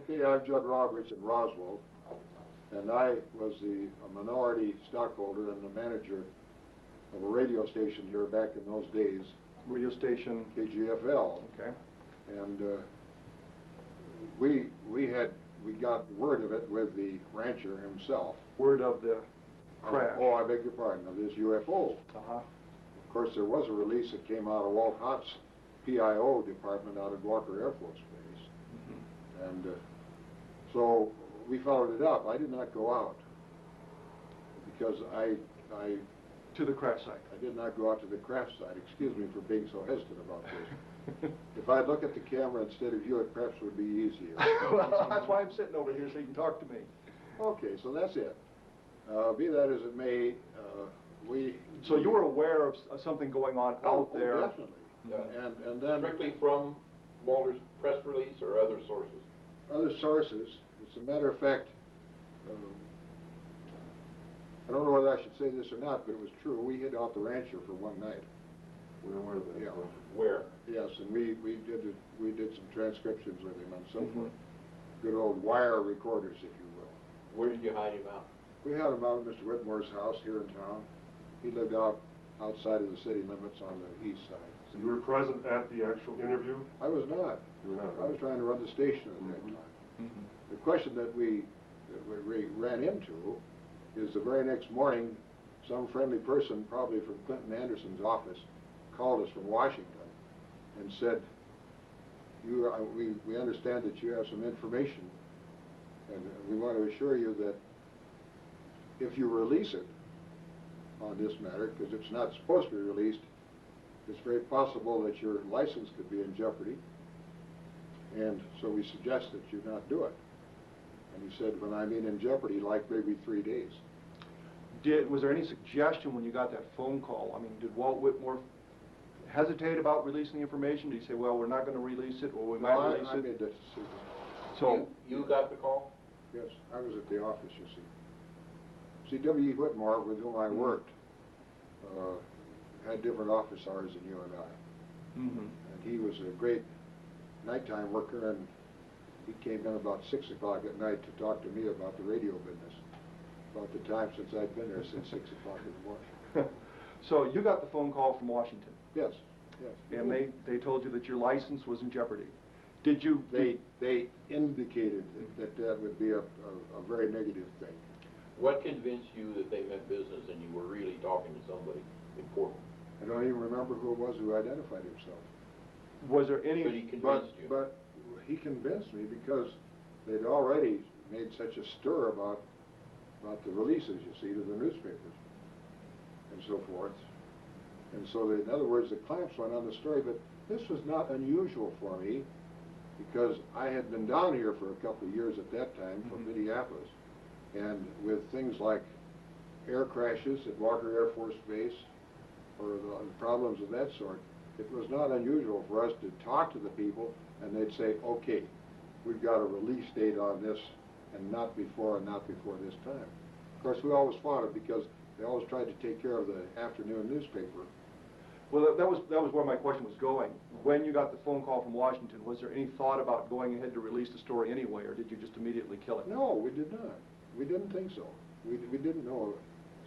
Okay, I'm Judd Roberts in Roswell, and I was a minority stockholder and the manager of a radio station here back in those days. Radio station? KGFL. Okay. And we got word of it with the rancher himself. Word of the crash? Oh, I beg your pardon, of this UFO. Uh-huh. Of course, there was a release that came out of Walt Hunt's PIO department out at Walker Air Force Base. Mm-hmm. And so we followed it up. I did not go out because I to the crash site. I did not go out to the crash site. Excuse me for being so hesitant about this. If I'd look at the camera instead of you, it perhaps would be easier. Well, that's why I'm sitting over here so you can talk to me. Okay, so that's it. Be that as it may, So you were aware of something going on out there? Oh, definitely. And then strictly from Walter's press release or other sources? Other sources. As a matter of fact, I don't know whether I should say this or not, but it was true. We hid out the rancher for one night. Where were they? Yeah. Where? Yes, and we did some transcriptions with him and so forth. Good old wire recorders, if you will. Where did you hide him out? We had him out at Mr. Whitmore's house here in town. He lived outside of the city limits on the east side. So you were present at the actual interview? I was not. You were not. I was trying to run the station at that time. The question that we ran into is the very next morning, some friendly person, probably from Clinton Anderson's office, called us from Washington and said, we understand that you have some information, and we want to assure you that if you release it on this matter, because it's not supposed to be released, it's very possible that your license could be in jeopardy, and so we suggest that you not do it. And he said, when I mean in jeopardy, like maybe 3 days. Was there any suggestion when you got that phone call? I mean, did Walt Whitmore hesitate about releasing the information? Did he say, well, we're not going to release it, or we might release it? I made that decision. So you got the call? Yes, I was at the office, you see. See, W.E. Whitmore, with whom I worked, had different office hours than you and I. And he was a great nighttime worker, and he came in about 6 o'clock at night to talk to me about the radio business, about the time since I'd been there since 6 o'clock in the morning. So you got the phone call from Washington? Yes, yes. And they told you that your license was in jeopardy. Did you? They indicated that would be a very negative thing. What convinced you that they meant business and you were really talking to somebody important? I don't even remember who it was who identified himself. Was there any? But he convinced you. But he convinced me because they'd already made such a stir about the releases, you see, to the newspapers and so forth. And so, in other words, the clamps went on the story, but this was not unusual for me because I had been down here for a couple of years at that time from Minneapolis, and with things like air crashes at Walker Air Force Base or the problems of that sort, it was not unusual for us to talk to the people and they'd say, okay, we've got a release date on this and not before this time. Of course, we always fought it because they always tried to take care of the afternoon newspaper. Well, that was where my question was going. When you got the phone call from Washington, was there any thought about going ahead to release the story anyway, or did you just immediately kill it? No, we did not. We didn't think so. We didn't know of it.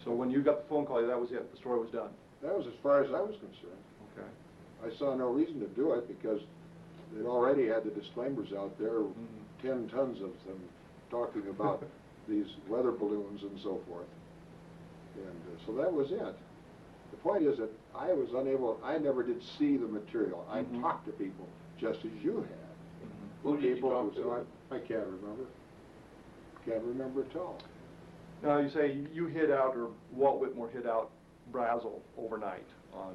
So when you got the phone call, that was it. The story was done. That was as far as I was concerned. Okay. I saw no reason to do it because they'd already had the disclaimers out there, 10 tons of them, talking about these weather balloons and so forth. And so that was it. The point is that I was unable, I never did see the material. I talked to people just as you had. Who did you talk to? I can't remember. Can't remember at all. Now you say you hid out, or Walt Whitmore hid out Brazil overnight on...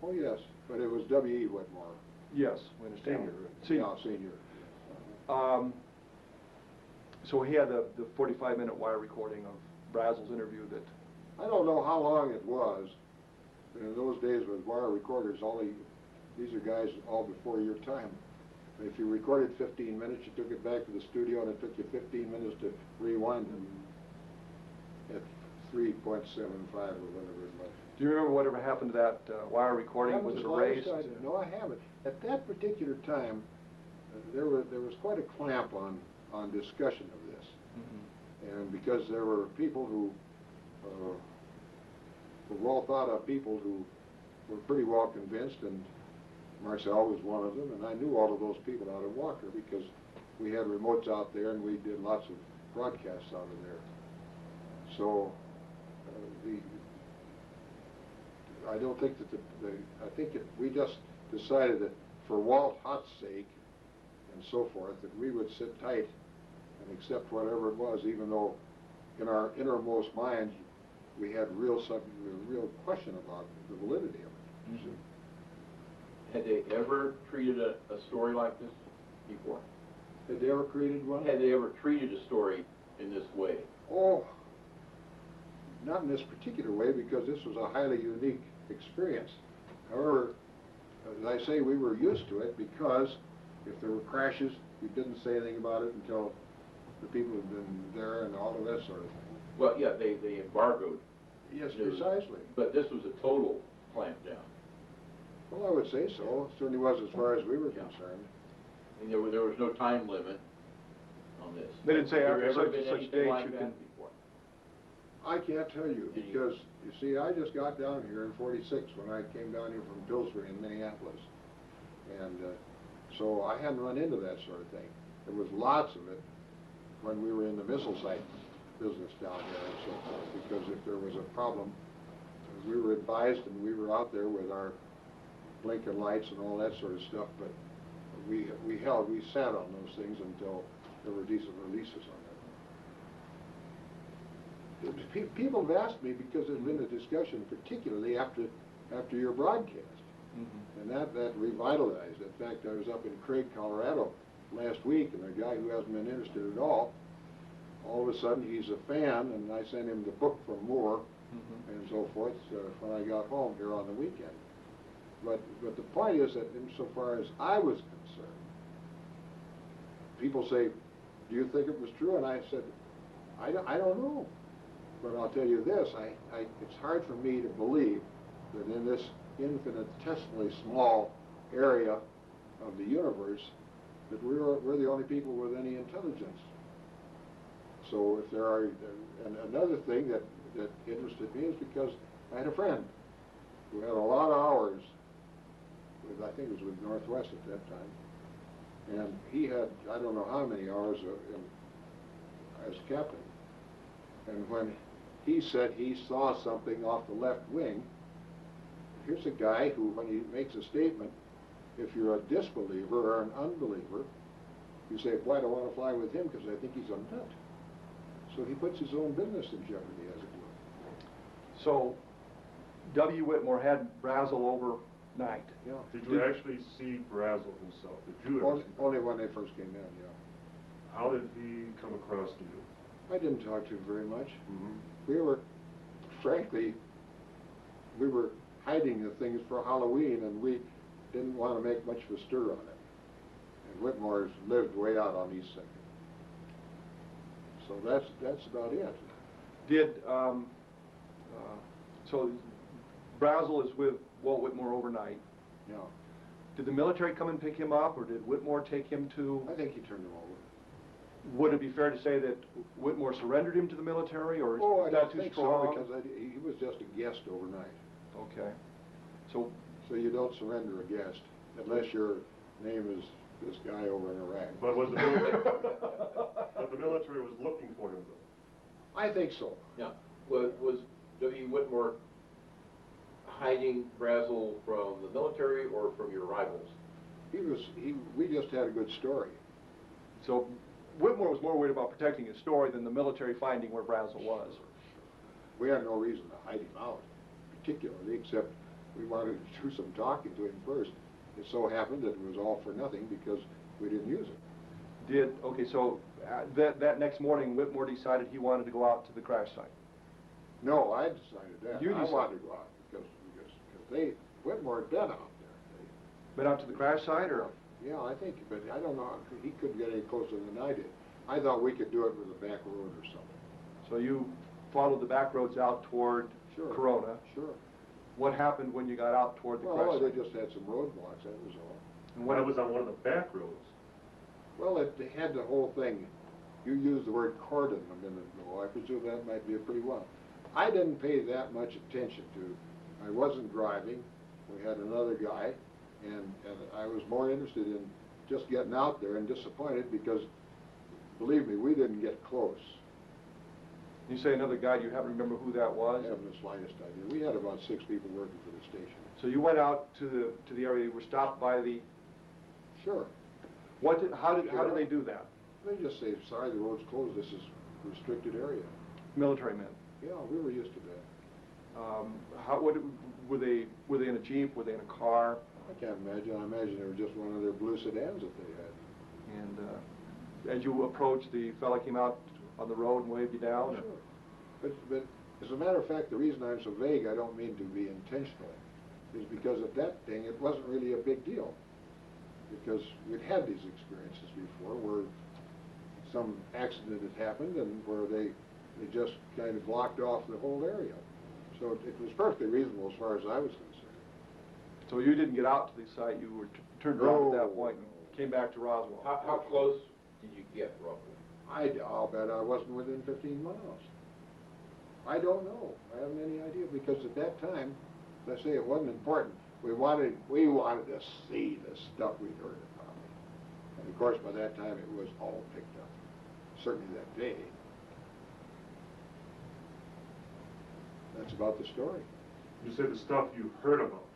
Oh yes, but it was W.E. Whitmore. Yes, we understand. Senior. Yeah, senior. So he had the 45-minute wire recording of Brazil's interview that... I don't know how long it was. In those days with wire recorders, these are guys all before your time. If you recorded 15 minutes, you took it back to the studio, and it took you 15 minutes to rewind them at 3.75 or whatever it was. Do you remember whatever happened to that wire recording? Was it erased? No, I haven't. At that particular time, there was quite a clamp on discussion of this. And because there were people who were well thought of people who were pretty well convinced, and Marcel was one of them, and I knew all of those people out of Walker because we had remotes out there and we did lots of broadcasts out of there. So I don't think that I think that we just decided that for Walt Hutt's sake and so forth, that we would sit tight and accept whatever it was, even though in our innermost minds we had real question about the validity of it. You see. Had they ever treated a story like this before? Had they ever created one? Had they ever treated a story in this way? Oh, not in this particular way, because this was a highly unique experience. However, as I say, we were used to it because if there were crashes, we didn't say anything about it until the people had been there and all of that sort of thing. Well, yeah, they embargoed. Yes, News. precisely. But this was a total clampdown. Well, I would say so. It certainly was as far as we were concerned. And there was no time limit on this. They didn't say Has after there ever such been and such anything date like you that can... before? I can't tell you, Did you- because, you see, I just got down here in '46 when I came down here from Pillsbury in Minneapolis. And so I hadn't run into that sort of thing. There was lots of it when we were in the missile site business down there and so forth, because if there was a problem, we were advised and we were out there with our blinking lights and all that sort of stuff, but we sat on those things until there were decent releases on it. People have asked me, because there's been a discussion, particularly after your broadcast, and that revitalized. In fact, I was up in Craig, Colorado last week, and a guy who hasn't been interested at all of a sudden he's a fan, and I sent him the book from Moore and so forth when I got home here on the weekend. But the point is that insofar as I was concerned, people say, do you think it was true? And I said, I don't know. But I'll tell you this, it's hard for me to believe that in this infinitesimally small area of the universe that we're the only people with any intelligence. So if there are, and another thing that interested me is because I had a friend who had a lot of hours with, I think it was with Northwest at that time, and he had, I don't know how many hours as captain. And when he said he saw something off the left wing, here's a guy who, when he makes a statement, if you're a disbeliever or an unbeliever, you say, boy, I don't want to fly with him because I think he's a nut. So he puts his own business in jeopardy, as it were. So W. Whitmore had Brazel overnight. Yeah. Did you actually see Brazel himself? Did you ever see him? Only when they first came in, yeah. How did he come across to you? I didn't talk to him very much. We were, frankly, we were hiding the things for Halloween, and we didn't want to make much of a stir on it. And Whitmore's lived way out on East 2nd. So that's about it. Did, so Brazel is with Walt Whitmore overnight. Yeah. Did the military come and pick him up, or did Whitmore take him to... I think he turned him over. Would it be fair to say that Whitmore surrendered him to the military, or Oh, is I that don't too think strong? so, because he was just a guest overnight. Okay. So So you don't surrender a guest unless your name is this guy over in Iraq. But was the military, but the military was looking for him, though? I think so. Yeah. Was W. Whitmore hiding Brazel from the military or from your rivals? We just had a good story. So Whitmore was more worried about protecting his story than the military finding where Brazel was. We had no reason to hide him out, particularly, except we wanted to do some talking to him first. It so happened that it was all for nothing because we didn't use it. Okay, so that next morning, Whitmore decided he wanted to go out to the crash site. No, I decided that. You I decided. wanted to go out because Whitmore had been out there. Been out to the crash site, or? Yeah, I think, but I don't know, he couldn't get any closer than I did. I thought we could do it with a back road or something. So you followed the back roads out toward Corona. Sure. What happened when you got out toward the Well, crash they site? just had some roadblocks, that was all. And When I was on one of the back roads. Well, they had the whole thing. You used the word cordon a minute ago. I presume that might be a pretty one. I didn't pay that much attention to. I wasn't driving. We had another guy, and I was more interested in just getting out there, and disappointed because, believe me, we didn't get close. You say another guy, you haven't remember who that was? I haven't the slightest idea. We had about 6 people working for the station. So you went out to the area, you were stopped by the... Sure. How did they do that? They just say, sorry, the road's closed, this is restricted area. Military men. Yeah, we were used to that. Were they in a Jeep? Were they in a car? I can't imagine. I imagine they were just one of their blue sedans that they had. And as you approached, the fella came out on the road and waved you down? Sure. But as a matter of fact, the reason I'm so vague, I don't mean to be intentional, is because at that thing, it wasn't really a big deal. Because we'd had these experiences before where some accident had happened and where they just kind of blocked off the whole area. So it was perfectly reasonable as far as I was concerned. So you didn't get out to the site, you were turned around at that point and came back to Roswell? How close did you get, roughly? I'll bet I wasn't within 15 miles. I don't know. I haven't any idea, because at that time, let's say it wasn't important. We wanted to see the stuff we'd heard about. And of course, by that time, it was all picked up. Certainly that day. That's about the story. You said the stuff you heard about.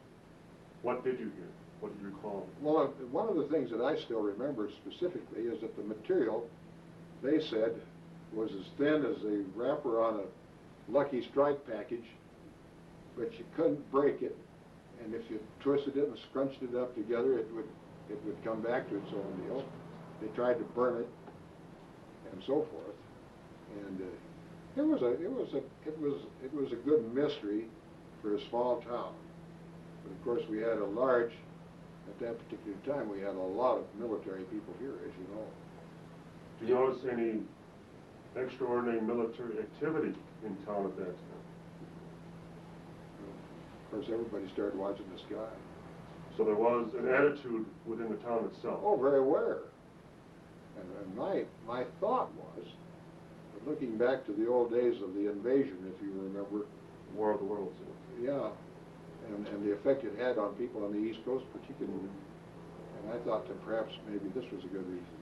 What did you hear? What do you recall? Well, one of the things that I still remember specifically is that the material, they said, was as thin as the wrapper on a Lucky Strike package, but you couldn't break it, and if you twisted it and scrunched it up together, it would come back to its own deal. They tried to burn it, and so forth, and it was a good mystery for a small town. But of course, we had at that particular time, we had a lot of military people here, as you know. Do you notice any extraordinary military activity in town at that time? Of course, everybody started watching the sky. So there was an attitude within the town itself. Oh, very aware. And my thought was, looking back to the old days of the invasion, if you remember. War of the Worlds. Yeah, and the effect it had on people on the East Coast particularly. And I thought that perhaps maybe this was a good reason.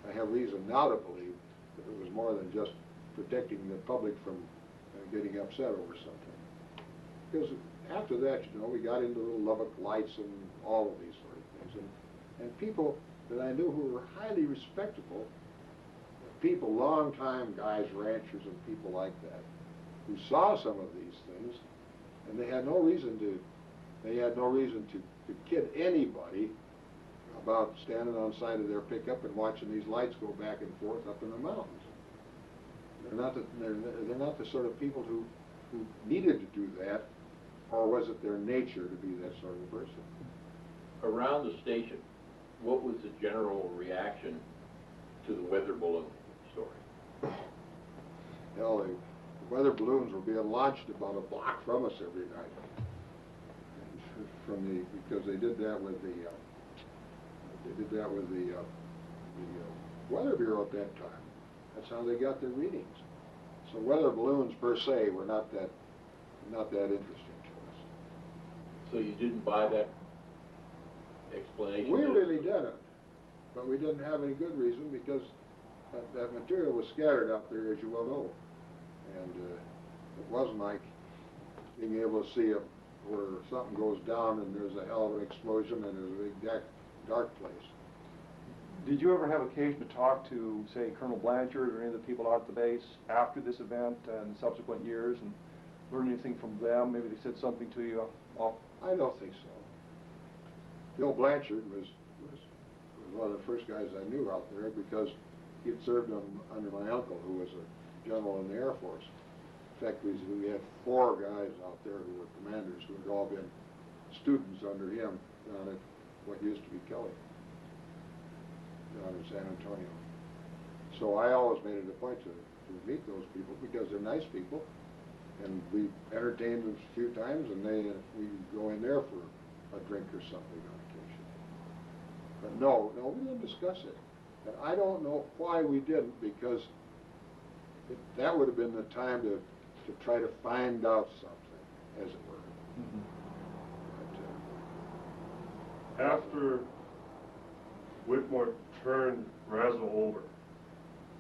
I have reason now to believe that it was more than just protecting the public from getting upset over something. Because after that, you know, we got into the Lubbock Lights and all of these sort of things. And people that I knew who were highly respectable, people, long-time guys, ranchers and people like that, who saw some of these things, and they had no reason to kid anybody about standing on the side of their pickup and watching these lights go back and forth up in the mountains. They're not the sort of people who needed to do that, or was it their nature to be that sort of person? Around the station, what was the general reaction to the weather balloon story? Hell, the weather balloons were being launched about a block from us every night. Because they did that with the Weather Bureau at that time. That's how they got their readings. So weather balloons per se were not that interesting to us. So you didn't buy that explanation? We really didn't, but we didn't have any good reason, because that material was scattered out there, as you well know, and it wasn't like being able to see where something goes down and there's a hell of an explosion and there's a big dark place. Did you ever have occasion to talk to, say, Colonel Blanchard or any of the people out at the base after this event and subsequent years, and learn anything from them? Maybe they said something to you off? I don't think so. Bill Blanchard was one of the first guys I knew out there, because he had served under my uncle, who was a general in the Air Force. In fact, we had 4 guys out there who were commanders who had all been students under him down at what used to be Kelly, down in San Antonio. So I always made it a point to meet those people, because they're nice people, and we entertained them a few times, and we go in there for a drink or something on occasion. But no, we didn't discuss it. And I don't know why we didn't, because that would have been the time to try to find out something, as it were. Mhm. But, After Whitmore turned Roswell over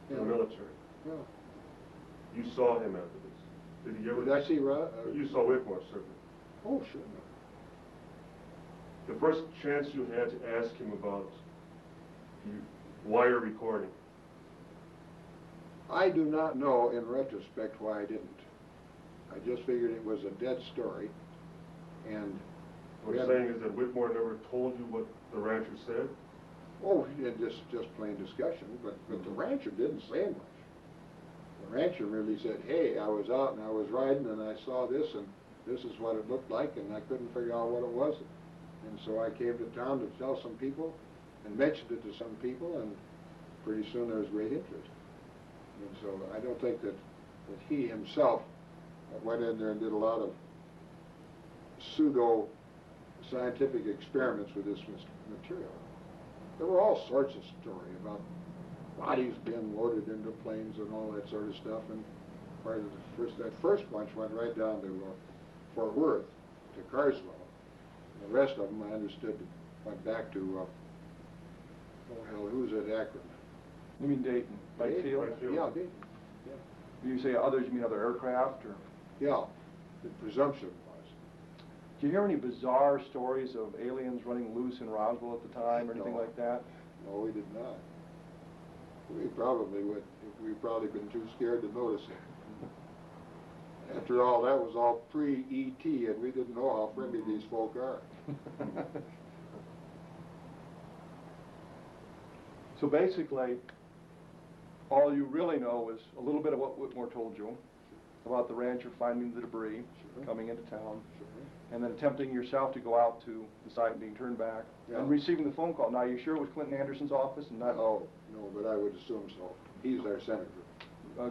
to the Yeah. military, yeah. you saw him after this. Did he ever? Did I see You saw Whitmore, certainly. Oh, sure. The first chance you had to ask him about the wire recording. I do not know, in retrospect, why I didn't. I just figured it was a dead story, and What you're saying is that Whitmore never told you what the rancher said? oh, yeah, just plain discussion, but the rancher didn't say much. The rancher merely said, hey, I was out and I was riding and I saw this and this is what it looked like and I couldn't figure out what it was. And so I came to town to tell some people and mentioned it to some people, and pretty soon there was great interest. And so I don't think that he himself went in there and did a lot of pseudo-scientific experiments with this material. There were all sorts of story about bodies being loaded into planes and all that sort of stuff. And part of that first bunch went right down to Fort Worth, to Carswell. And the rest of them, I understood, went back to, oh hell, who's at Akron? You mean Dayton? Lightfield? Lightfield. Yeah, Dayton. Yeah. You say others, you mean other aircraft, or? Yeah, the presumption was. Do you hear any bizarre stories of aliens running loose in Roswell at the time, or anything No. like that? No, we did not. We probably would. We'd probably been too scared to notice it. After all, that was all pre-ET, and we didn't know how friendly these folk are. So basically, all you really know is a little bit of what Whitmore told you about the rancher finding the debris, Sure. coming into town, Sure. and then attempting yourself to go out to the site and being turned back, Yeah. and receiving the phone call. Now, are you sure it was Clinton Anderson's office and not? No, but I would assume so. He's our senator.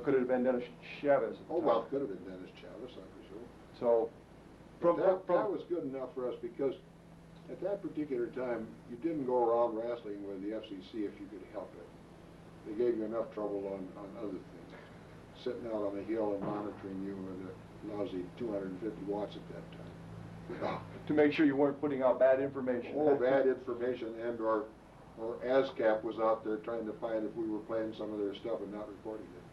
Could it have been Dennis Chavez? at the Oh, time? well, it could have been Dennis Chavez, I presume. So, That was good enough for us, because at that particular time, you didn't go around wrestling with the FCC if you could help it. They gave you enough trouble on other things. Sitting out on a hill and monitoring you with a lousy 250 watts at that time. to make sure you weren't putting out bad information. Oh, bad information, and or ASCAP was out there trying to find if we were playing some of their stuff and not reporting it.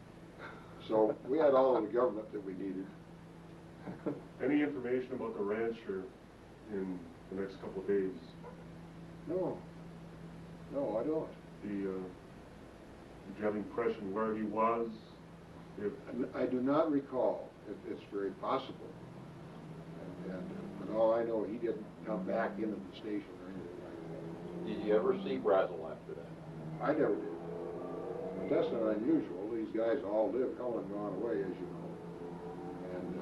So we had all of the government that we needed. Any information about the rancher in the next couple of days? No, I don't. Did you have impression where he was? If I do not recall. It's very possible. But all I know, he didn't come back into the station or anything like that. Did you ever see Brazel after that? I never did. But that's not unusual. These guys all live hell and gone away, as you know. And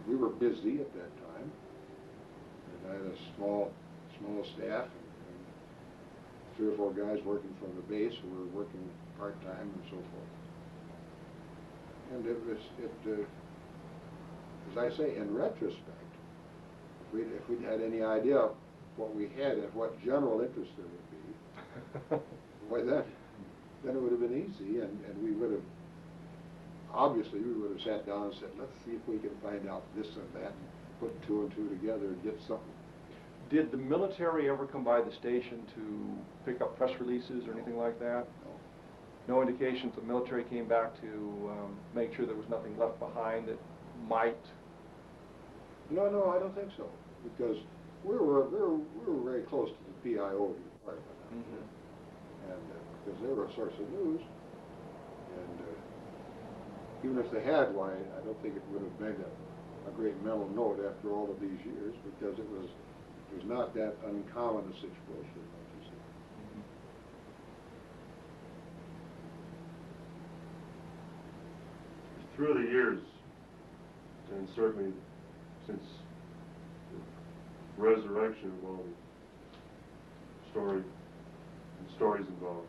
we were busy at that time. And I had a small staff and 3 or 4 guys working from the base who were working part-time and so forth. And as I say, in retrospect, if we'd had any idea of what we had and what general interest there would be, why then it would have been easy, and we would have, obviously, we would have sat down and said, let's see if we can find out this and that, and put 2 and 2 together and get something. Did the military ever come by the station to pick up press releases or anything like that? No. No indications the military came back to make sure there was nothing left behind that might? No, I don't think so, because we were very close to the PIO department out there, and because they were a source of news, and even if they had, why, I don't think it would have made a great mental note after all of these years, because it was not that uncommon a situation, like you say. through the years, and certainly since the resurrection of all the stories involved,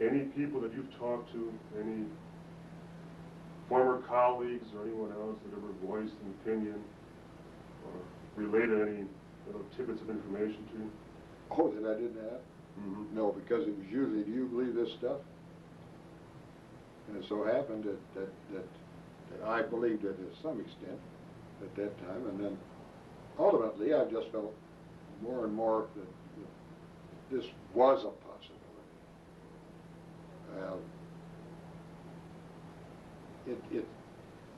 any people that you've talked to, any former colleagues or anyone else that ever voiced an opinion or related any little tidbits of information to you? Oh, that I didn't have? No, because it was usually, do you believe this stuff? And it so happened that I believed it to some extent at that time, and then ultimately I just felt more and more that this was a possibility.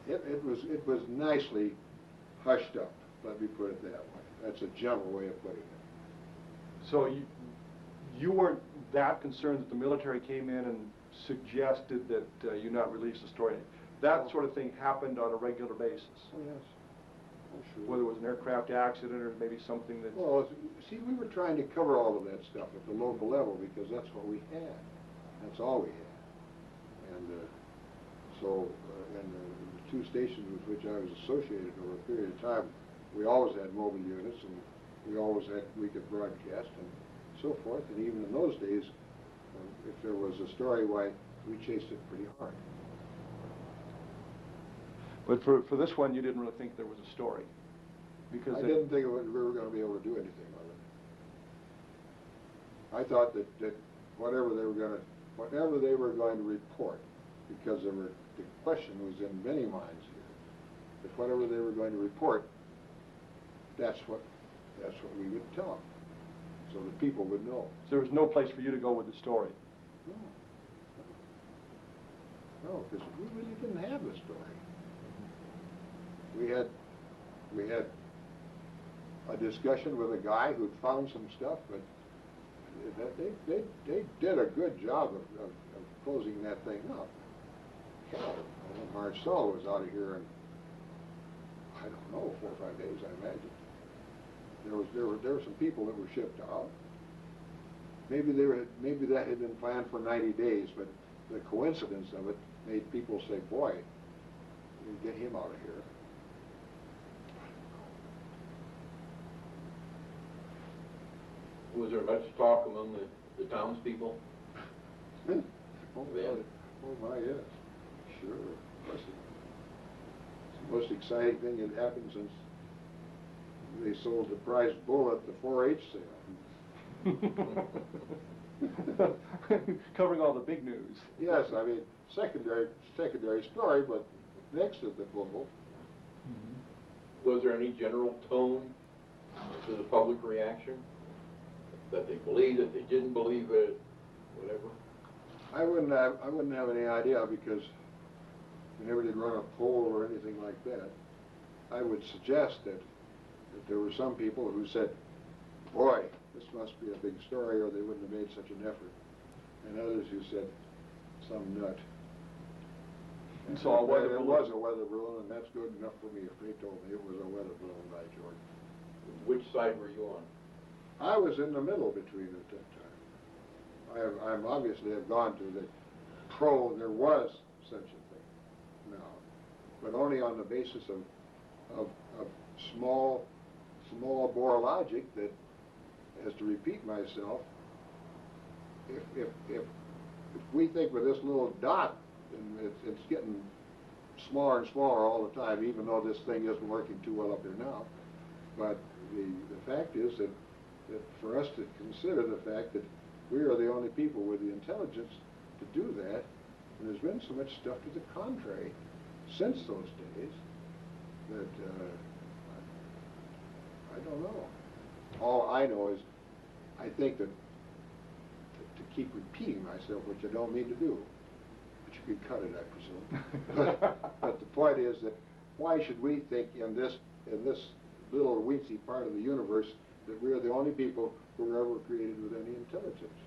It was nicely hushed up. Let me put it that way. That's a gentle way of putting it. So you weren't that concerned that the military came in and suggested that you not release the story. That sort of thing happened on a regular basis. Oh, yes. Oh, sure. Whether it was an aircraft accident or maybe something that... Well, see, we were trying to cover all of that stuff at the local level because that's what we had. That's all we had. And and the two stations with which I was associated over a period of time, we always had mobile units, and we could broadcast and so forth. And even in those days, if there was a story, why, we chased it pretty hard. But for this one, you didn't really think there was a story, because I didn't think we were going to be able to do anything with it. I thought that whatever they were going to report, because the question was in many minds here, that whatever they were going to report, that's what we would tell them, so that people would know. So there was no place for you to go with the story. No, because we really didn't have the story. We had a discussion with a guy who'd found some stuff, but they did a good job of closing that thing up. Hell, when Marcel was out of here in, I don't know, 4 or 5 days, I imagine. There were some people that were shipped out. Maybe that had been planned for 90 days, but the coincidence of it made people say, boy, we get him out of here. Was there much talk among the townspeople? Oh, Yeah. oh my, yes. Sure. It's the most exciting thing that happened since they sold the prize bull at the 4-H sale. Covering all the big news. Yes, I mean, secondary story, but next is the bull. Was there any general tone to the public reaction? That they believed it, they didn't believe it, whatever? I wouldn't have any idea, because we never did run a poll or anything like that. I would suggest that there were some people who said, boy, this must be a big story, or they wouldn't have made such an effort. And others who said, some nut. And so a weather balloon. It was a weather balloon, and that's good enough for me if they told me it was a weather balloon, by George. Which side were you on? I was in the middle between at that time. I obviously have gone to the there was such a thing now, but only on the basis of small bore logic that, as to repeat myself, if we think with this little dot, and it's getting smaller and smaller all the time, even though this thing isn't working too well up there now, but the fact is that for us to consider the fact that we are the only people with the intelligence to do that, and there's been so much stuff to the contrary since those days that I don't know. All I know is I think that to keep repeating myself, which I don't mean to do, but you could cut it, I presume. but the point is that why should we think in this little weensy part of the universe that we are the only people who were ever created with any intelligence?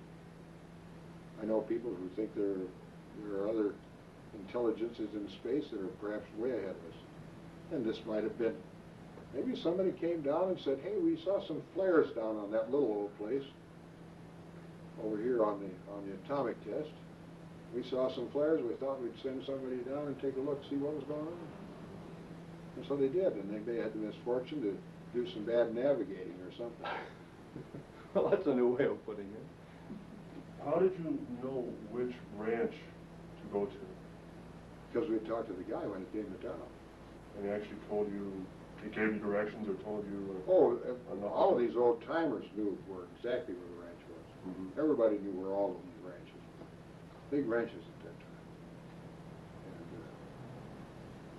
I know people who think there are other intelligences in space that are perhaps way ahead of us. And this might have been, maybe somebody came down and said, hey, we saw some flares down on that little old place over here on the atomic test. We saw some flares, we thought we'd send somebody down and take a look, see what was going on. And so they did, and they had the misfortune to do some bad navigating or something. Well, that's a new way of putting it. How did you know which ranch to go to? Because we talked to the guy when he came to town. And he actually told you, he gave you directions or told you? All of these old timers knew exactly where the ranch was. Everybody knew where all of these ranches were. Big ranches at that time.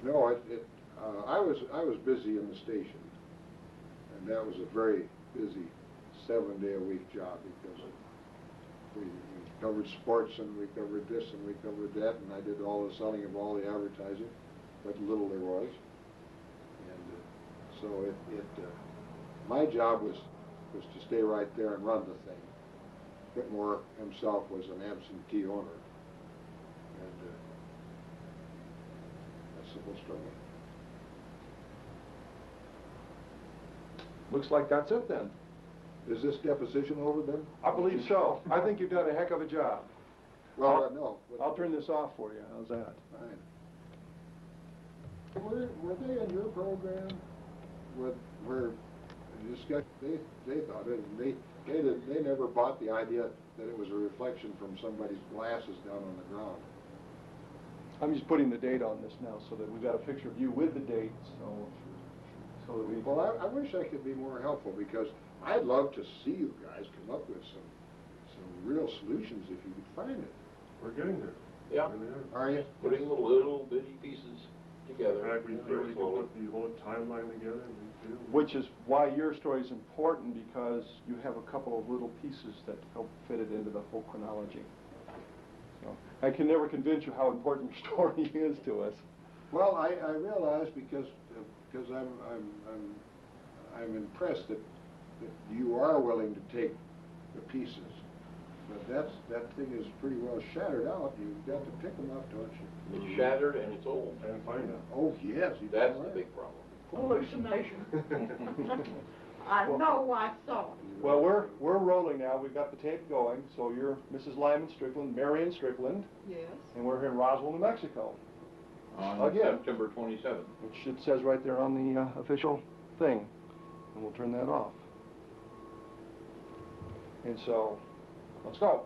And, I was busy in the station, and that was a very busy 7-day-a-week job because we covered sports and we covered this and we covered that, and I did all the selling of all the advertising, what little there was. And so my job was to stay right there and run the thing. Whitmore himself was an absentee owner, and that's the whole story. Looks like that's it then. Is this deposition over then? I believe so. I think you've done a heck of a job. Well, no. I'll turn this off for you. How's that? Fine. Were they in your program? Where they thought it, and they never bought the idea that it was a reflection from somebody's glasses down on the ground. I'm just putting the date on this now so that we've got a picture of you with the date, so that we... Well, I wish I could be more helpful, because I'd love to see you guys come up with some real solutions if you could find it. We're getting there. Yeah. Really Are you? Putting little bitty pieces together. In fact, we feel very we can slowly. put the whole timeline together. Which is why your story is important, because you have a couple of little pieces that help fit it into the whole chronology. So I can never convince you how important your story is to us. Well, I realize because I'm impressed that you are willing to take the pieces, but that thing is pretty well shattered out. You've got to pick them up, don't you? It's shattered and it's old. And find out. Oh yes, That's the big problem. Hallucination. I know I saw it. Well, we're rolling now. We've got the tape going. So you're Mrs. Lyman Strickland, Marion Strickland, Yes. and we're here in Roswell, New Mexico. On Again. September 27th. Which it says right there on the official thing. And we'll turn that off. And so, let's go.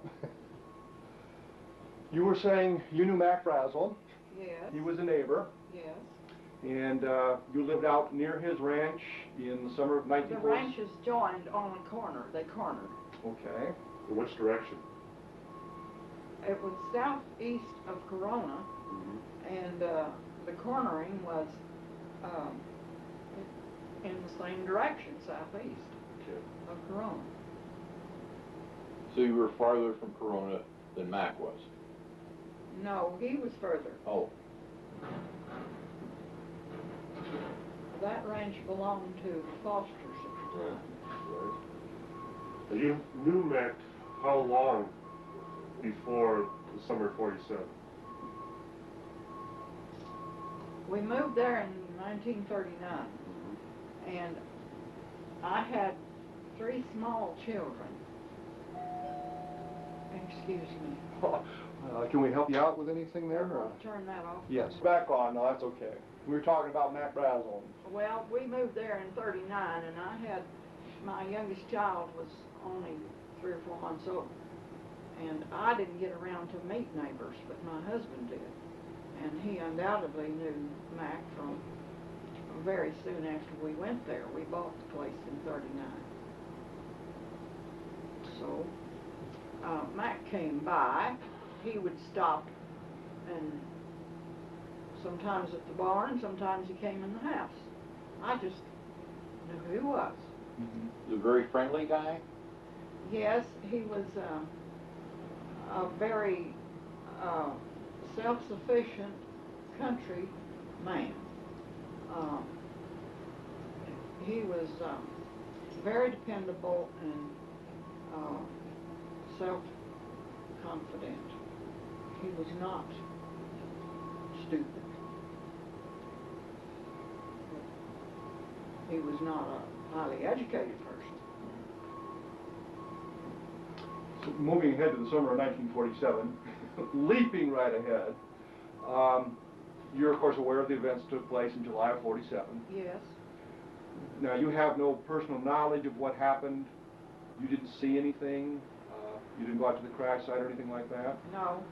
You were saying you knew Mac Brazel. Yes. He was a neighbor. Yes. And you lived out near his ranch in the summer of The 1940. ranches joined on a corner. They cornered. Okay. In which direction? It was southeast of Corona, and the cornering was in the same direction, southeast Okay. of Corona. So you were farther from Corona than Mac was? No, he was further. Oh. That ranch belonged to the Fosters at the time. Right. Now, you knew Mac how long before the summer of '47? We moved there in 1939, and I had 3 small children. Excuse me. Can we help you out with anything there? Or? I'll turn that off. Yes. Back on. No, that's okay. We were talking about Mac Brazel. Well, we moved there in 39, and I had, my youngest child was only 3 or 4 months old. And I didn't get around to meet neighbors, but my husband did. And he undoubtedly knew Mac from very soon after we went there. We bought the place in 39. So, Mac came by. He would stop, and sometimes at the barn, sometimes he came in the house. I just knew who he was. He was a very friendly guy? Yes, he was a very self-sufficient country man. He was very dependable and self-confident. He was not stupid. He was not a highly educated person. So moving ahead to the summer of 1947, leaping right ahead, you're of course aware of the events that took place in July of 47. Yes. Now you have no personal knowledge of what happened. You didn't see anything. You didn't go out to the crash site or anything like that. No.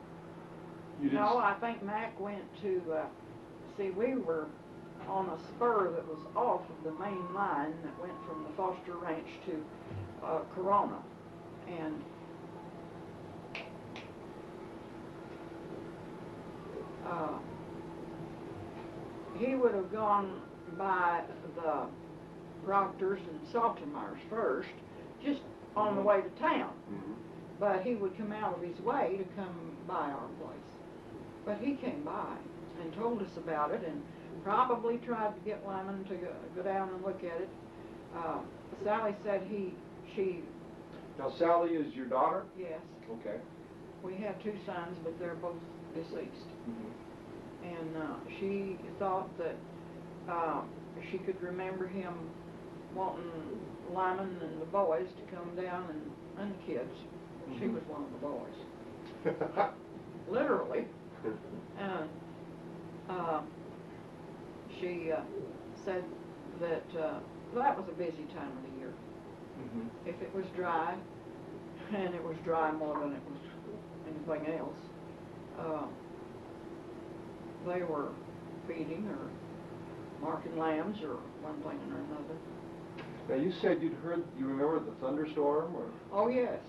You didn't. No, I think Mac went to, see, we were on a spur that was off of the main line that went from the Foster Ranch to Corona. And he would have gone by the Proctors and Saltermeyers first, just on the way to town. But he would come out of his way to come by our place. But he came by and told us about it, and probably tried to get Lyman to go down and look at it. Sally said she. Now, Sally is your daughter? Yes. Okay. We had 2 sons, but they're both deceased. And she thought that she could remember him wanting Lyman and the boys to come down, and the kids. She was one of the boys. Literally. And she said that that was a busy time of the year. If it was dry, and it was dry more than it was anything else, they were feeding or marking lambs or one thing or another. Now, you said you remember the thunderstorm, or? Oh, yes,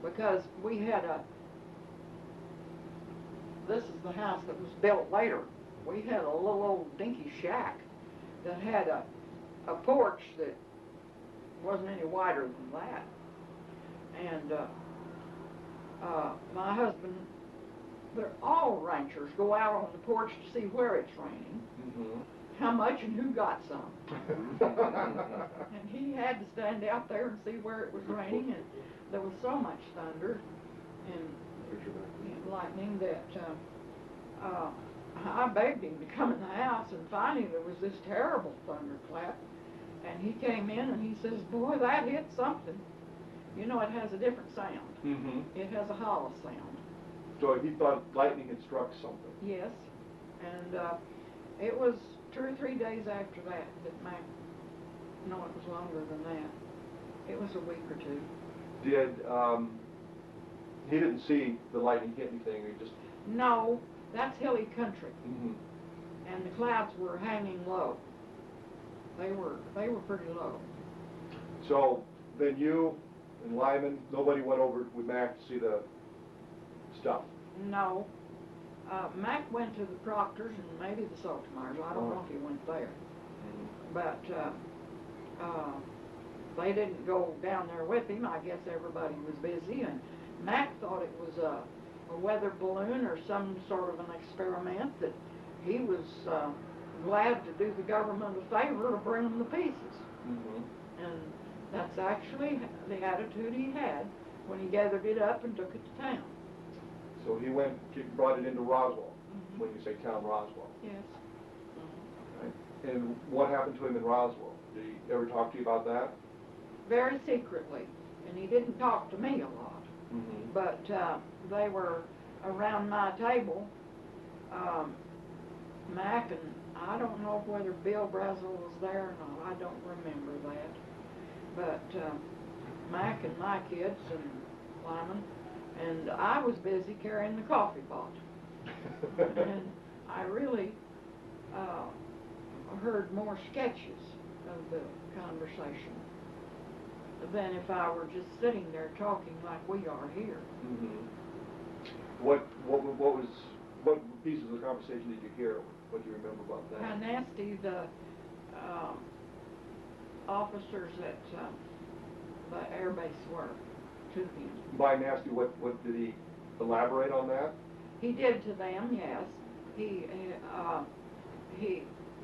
because we had this is the house that was built later. We had a little old dinky shack that had a porch that wasn't any wider than that. And my husband, all ranchers go out on the porch to see where it's raining, how much and who got some. And he had to stand out there and see where it was raining, and there was so much thunder and lightning that I begged him to come in the house, and finally there was this terrible thunderclap, and he came in and he says, "Boy, that hit something." You know, it has a different sound. It has a hollow sound. So he thought lightning had struck something. Yes, and it was 2 or 3 days after that Mac, no, it was longer than that. It was a week or 2. Did, he didn't see the lightning hit anything, or he just? No, that's hilly country. And the clouds were hanging low. They were pretty low. So then you and Lyman, nobody went over with Mac to see the stuff? No. Mac went to the Proctors and maybe the Saltermeyers. I don't know if he went there. But they didn't go down there with him. I guess everybody was busy, and Mac thought it was a weather balloon or some sort of an experiment, that he was glad to do the government a favor to bring them to pieces. And that's actually the attitude he had when he gathered it up and took it to town. So he brought it into Roswell, when you say town Roswell. Yes. Okay. And what happened to him in Roswell? Did he ever talk to you about that? Very secretly, and he didn't talk to me a lot. But they were around my table, Mac, and I don't know whether Bill Brazel was there or not. I don't remember that. But Mac and my kids and Lyman, and I was busy carrying the coffee pot. And I really heard more sketches of the conversation than if I were just sitting there talking like we are here. What pieces of the conversation did you hear? What do you remember about that? How nasty the officers at the air base were to him. By nasty, what did he elaborate on that? He did to them, yes.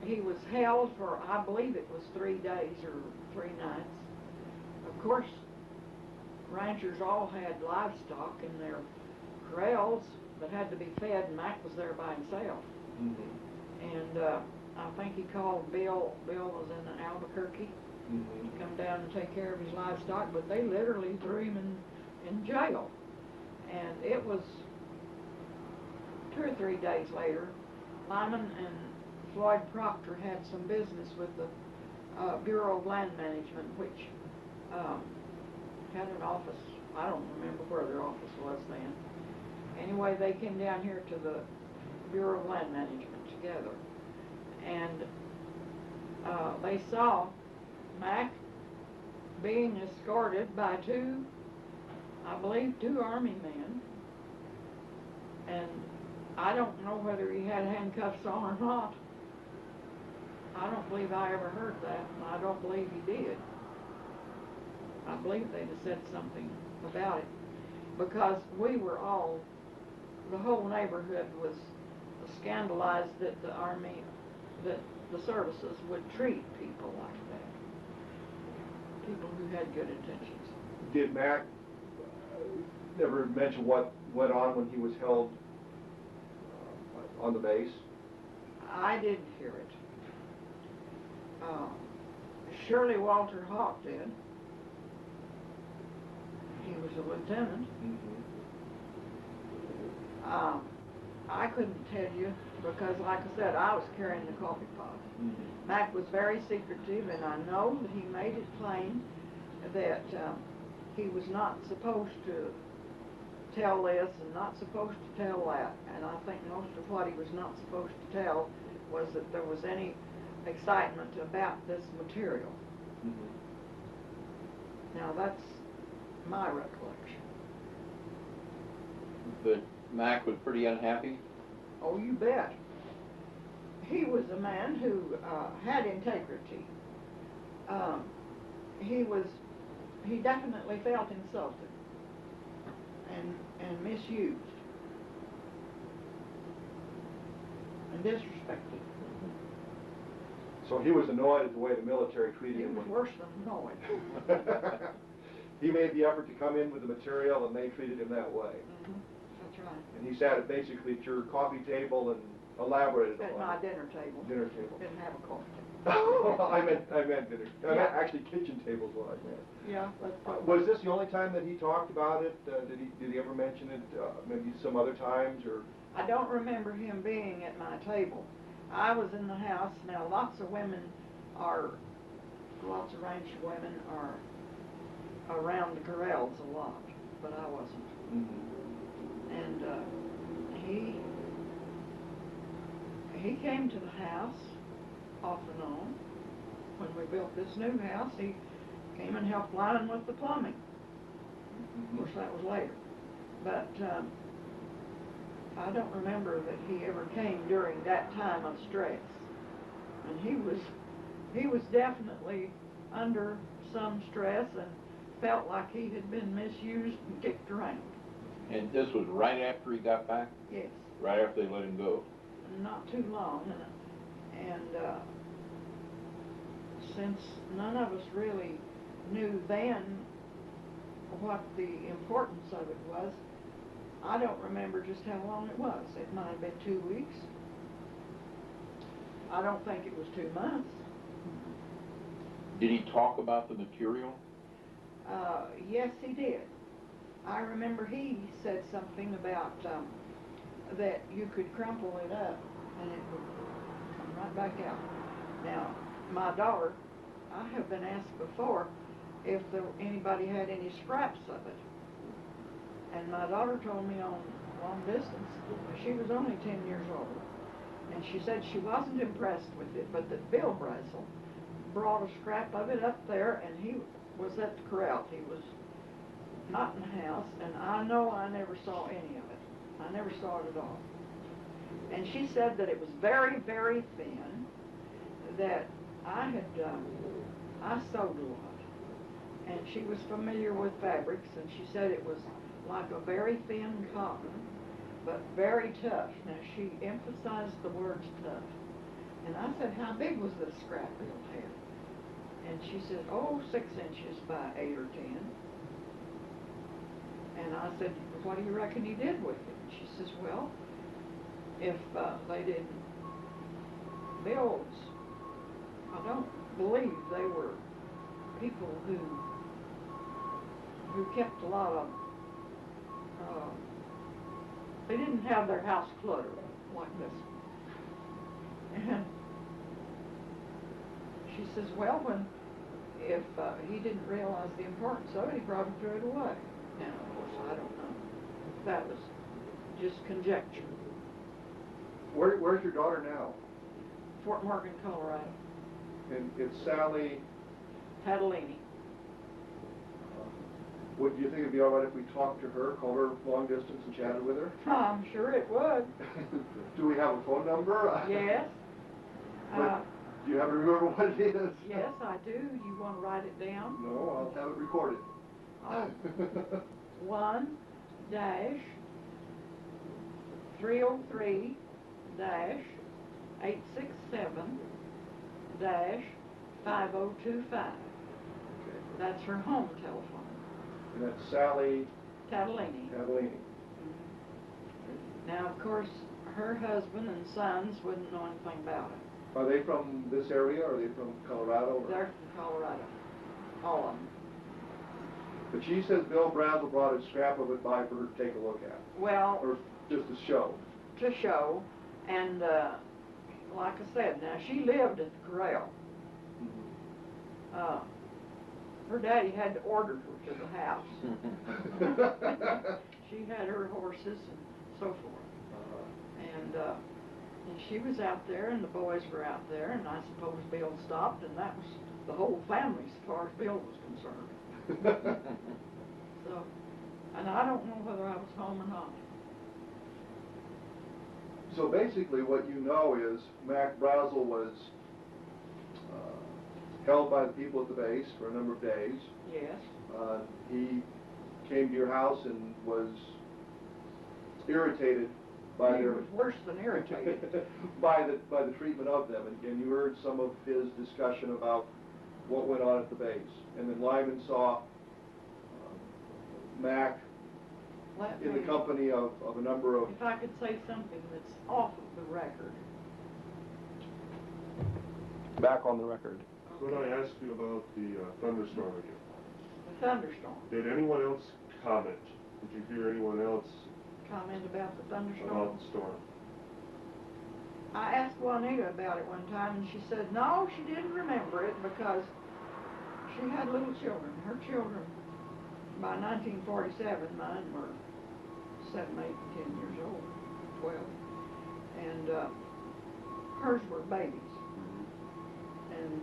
He was held for, I believe it was 3 days or 3 nights. Of course, ranchers all had livestock in their corrals that had to be fed, and Mac was there by himself. And I think he called Bill. Bill was in Albuquerque to come down and take care of his livestock, but they literally threw him in jail. And it was 2 or 3 days later, Lyman and Floyd Proctor had some business with the Bureau of Land Management, which had an office. I don't remember where their office was then. Anyway, they came down here to the Bureau of Land Management together, and they saw Mac being escorted by 2, I believe, 2 Army men, and I don't know whether he had handcuffs on or not. I don't believe I ever heard that, and I don't believe he did. I believe they'd have said something about it, because we were all, the whole neighborhood was scandalized that the Army, that the services would treat people like that, people who had good intentions. Did Mac never mention what went on when he was held on the base? I didn't hear it. Surely Walter Hawk did. He was a lieutenant. I couldn't tell you because, like I said, I was carrying the coffee pot. Mac was very secretive, and I know that he made it plain that he was not supposed to tell this and not supposed to tell that. And I think most of what he was not supposed to tell was that there was any excitement about this material. Now that's my recollection. But Mac was pretty unhappy? Oh, you bet. He was a man who had integrity. He definitely felt insulted and misused and disrespected. So he was annoyed at the way the military treated him. It was worse than annoyed. He made the effort to come in with the material, and they treated him that way. That's right. And he sat basically at your coffee table and elaborated At on my it. dinner table. Dinner table. Didn't have a coffee table. I meant dinner. I meant Yeah. actually kitchen tables. What I meant. Yeah, that's probably. Was this the only time that he talked about it? Did he ever mention it? Maybe some other times, or? I don't remember him being at my table. I was in the house. Now, lots of ranch women are around the corrals a lot, but I wasn't. And he came to the house off and on. When we built this new house, he came and helped line with the plumbing. Of course, that was later. But I don't remember that he ever came during that time of stress. And he was definitely under some stress and felt like he had been misused and kicked around. And this was right after he got back? Yes. Right after they let him go? Not too long. And since none of us really knew then what the importance of it was, I don't remember just how long it was. It might have been 2 weeks. I don't think it was 2 months. Did he talk about the material? Yes, he did. I remember he said something about that you could crumple it up and it would come right back out. Now, my daughter, I have been asked before if anybody had any scraps of it. And my daughter told me on long distance, she was only 10 years old, and she said she wasn't impressed with it, but that Bill Brazel brought a scrap of it up there, and he was at the corral. He was not in the house, and I know I never saw any of it. I never saw it at all. And she said that it was very, very thin, that I sewed a lot, and she was familiar with fabrics, and she said it was like a very thin cotton, but very tough. Now, she emphasized the words tough. And I said, how big was this scrap Bill had? And she said, oh, 6 inches by 8 or 10. And I said, what do you reckon he did with it? And she says, well, if they didn't, Bill's, I don't believe they were people who kept a lot of, they didn't have their house cluttered like this. And she says, well, if he didn't realize the importance of it, he probably threw it away. Now, of course, I don't know. That was just conjecture. Where's your daughter now? Fort Morgan, Colorado. And it's Sally. Catalini. Would you think it'd be all right if we talked to her, called her long distance and chatted with her? I'm sure it would. Do we have a phone number? Yes. Do you happen to remember what it is? Yes, I do. You want to write it down? No, I'll have it recorded. Oh. 1-303-867-5025. That's her home telephone. And that's Sally Catalini. Cavallini. Now, of course, her husband and sons wouldn't know anything about it. Are they from this area, or are they from Colorado? Or? They're from Colorado, all of them. But she says Bill Brazel brought a scrap of it by for her to take a look at. Well, Or just to show. to show, and like I said, now she lived at the corral. Her daddy had to order her to the house. She had her horses and so forth. And she was out there, and the boys were out there, and I suppose Bill stopped, and that was the whole family as far as Bill was concerned. So, and I don't know whether I was home or not. So basically what you know is Mac Brazel was held by the people at the base for a number of days. Yes. He came to your house and was irritated by He their... was worse than irritated. by the treatment of them. And you heard some of his discussion about what went on at the base. And then Lyman saw Mac in the company of a number of... If I could say something that's off of the record. Back on the record. Could I ask you about the thunderstorm again? The thunderstorm. Did anyone else comment? Did you hear anyone else Comment about the thunderstorm? about the storm? I asked Juanita about it one time, and she said no, she didn't remember it because she had little children. Her children, by 1947, mine were 7, 8, and 10 years old, 12, and hers were babies. And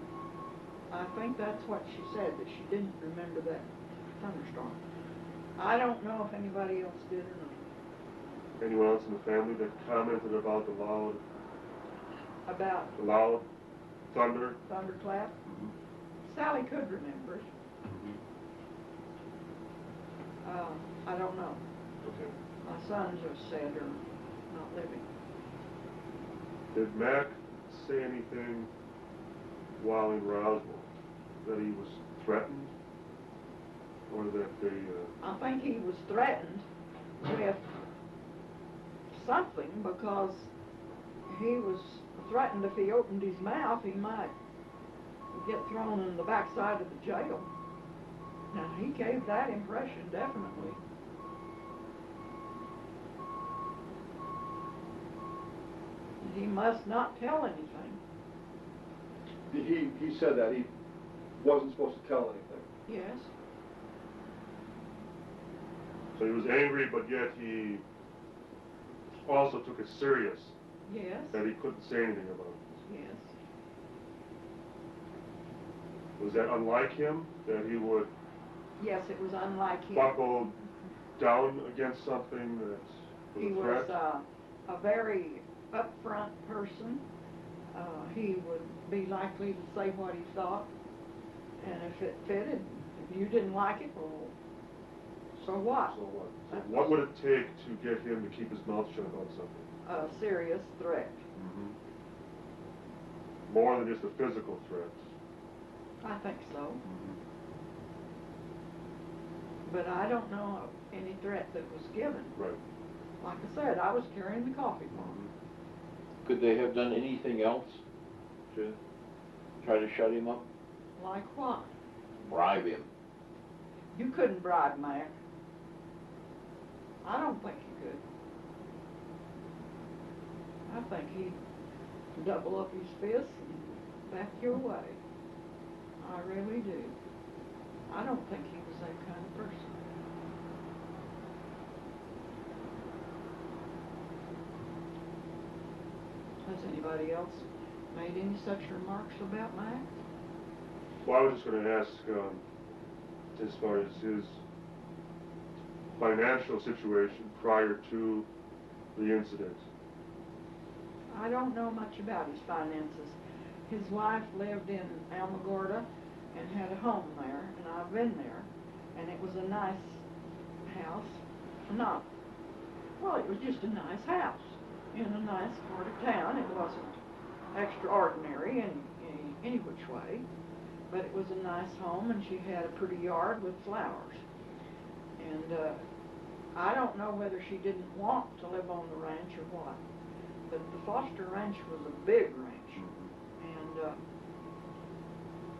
I think that's what she said, that she didn't remember that thunderstorm. I don't know if anybody else did or not. Anyone else in the family that commented about the loud About thunder? thunderclap? Sally could remember it. I don't know. Okay. My sons have said are not living. Did Mac say anything while in Roswell that he was threatened, or that they? I think he was threatened with something because he was threatened if he opened his mouth, he might get thrown in the backside of the jail. Now, he gave that impression, definitely. He must not tell anything. He said that he wasn't supposed to tell anything. Yes. So he was angry, but yet he also took it serious Yes. that he couldn't say anything about it. Yes. Was that unlike him, that he would Yes, it was unlike him. buckle down against something that was He a threat? was a very upfront person. He would be likely to say what he thought, and if it fitted, if you didn't like it, well, so what? So what? So what would it take to get him to keep his mouth shut about something? A serious threat. More than just a physical threat. I think so. But I don't know of any threat that was given. Right. Like I said, I was carrying the coffee pot. Could they have done anything else to try to shut him up? Like what? Bribe him? You couldn't bribe Mac. I don't think you could. I think he'd double up his fists and back your way. I really do. I don't think he was that kind of person. Has anybody else made any such remarks about Mac? Well, I was just going to ask, as far as his financial situation prior to the incident? I don't know much about his finances. His wife lived in Alamogordo and had a home there, and I've been there, and it was a nice house. It was just a nice house in a nice part of town. It wasn't extraordinary in any which way, but it was a nice home, and she had a pretty yard with flowers. And I don't know whether she didn't want to live on the ranch or what, but the Foster Ranch was a big ranch, and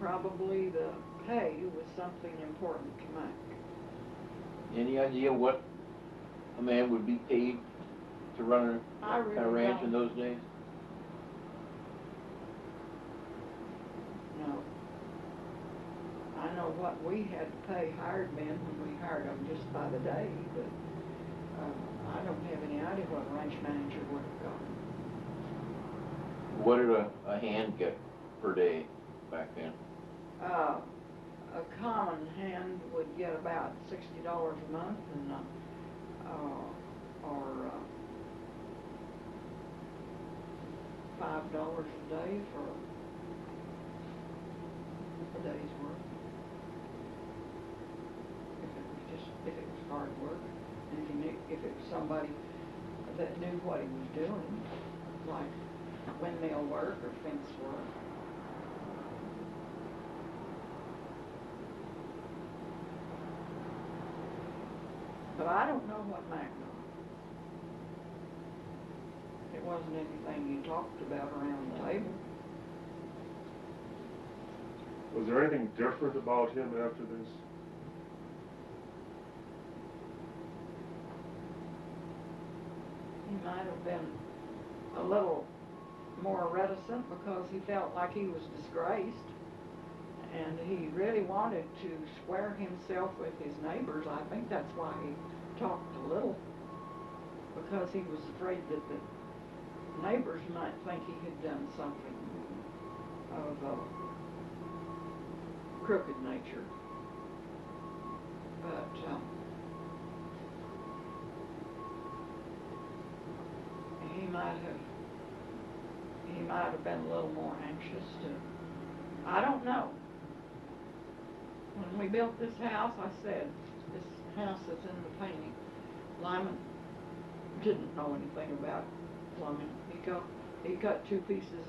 probably the pay was something important to Mike. Any idea what a man would be paid to run a ranch in those days? No. I know what we had to pay hired men when we hired them just by the day, but I don't have any idea what a ranch manager would have got. What did a hand get per day back then? A common hand would get about $60 a month, and or $5 a day for a day's work. If it was hard work, and if it was somebody that knew what he was doing, like windmill work or fence work. But I don't know what Mac got. It wasn't anything you talked about around the table. Was there anything different about him after this? He might have been a little more reticent because he felt like he was disgraced, and he really wanted to square himself with his neighbors. I think that's why he talked a little, because he was afraid that the neighbors might think he had done something of a crooked nature. But he might have been a little more anxious to, I don't know. When we built this house, I said, this house that's in the painting, Lyman didn't know anything about plumbing. He cut two pieces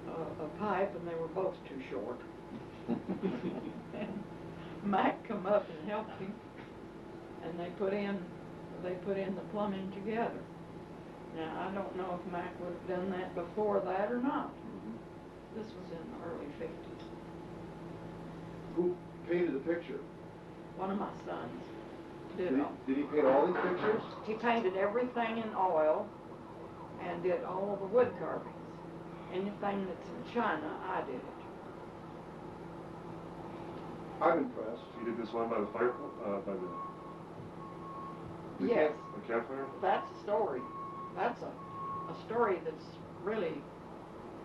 of pipe, and they were both too short. And Mac come up and helped him, and they put in the plumbing together. Now, I don't know if Mac would have done that before that or not. This was in the early 50s. Who painted the picture? One of my sons did all. Did he paint all these pictures? He painted everything in oil and did all the wood carvings. Anything that's in China, I did it. I'm impressed. He did this one by the fire, by the Yes, campfire? that's a story. That's a story that's really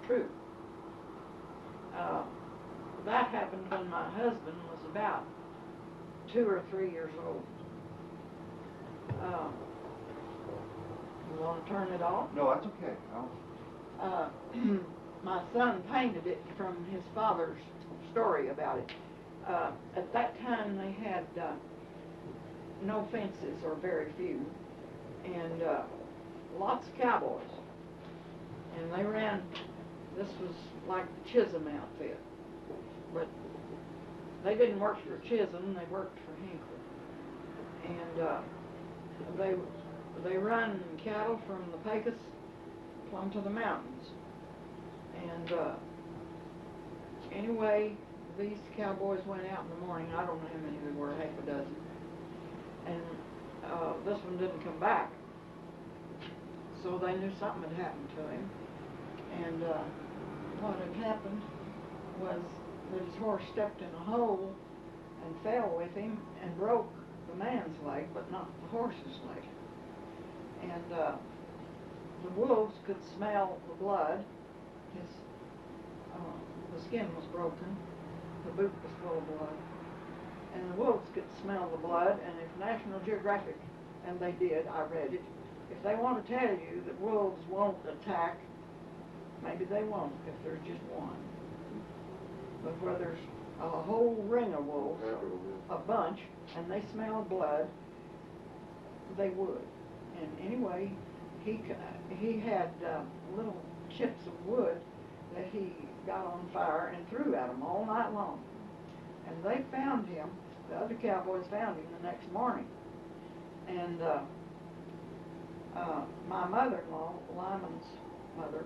true. That happened when my husband was about 2 or 3 years old. You want to turn it off? No, that's okay. My son painted it from his father's story about it. At that time, they had no fences, or very few, and lots of cowboys. And they ran, this was like the Chisholm outfit, but they didn't work for Chisholm, they worked for Hinckley. And they run cattle from the Pecos plumb to the mountains. And anyway, these cowboys went out in the morning. I don't know how many there were, half a dozen. And this one didn't come back. So they knew something had happened to him. And what had happened was that his horse stepped in a hole and fell with him and broke the man's leg, but not the horse's leg. And the wolves could smell the blood. The skin was broken. The boot was full of blood. and the wolves could smell the blood, and if National Geographic, and they did, I read it, if they want to tell you that wolves won't attack, maybe they won't if there's just one. But where there's a whole ring of wolves, a bunch, and they smell blood, they would. And anyway, he had little chips of wood that he got on fire and threw at them all night long. And they found him, the other cowboys found him the next morning. And my mother-in-law, Lyman's mother,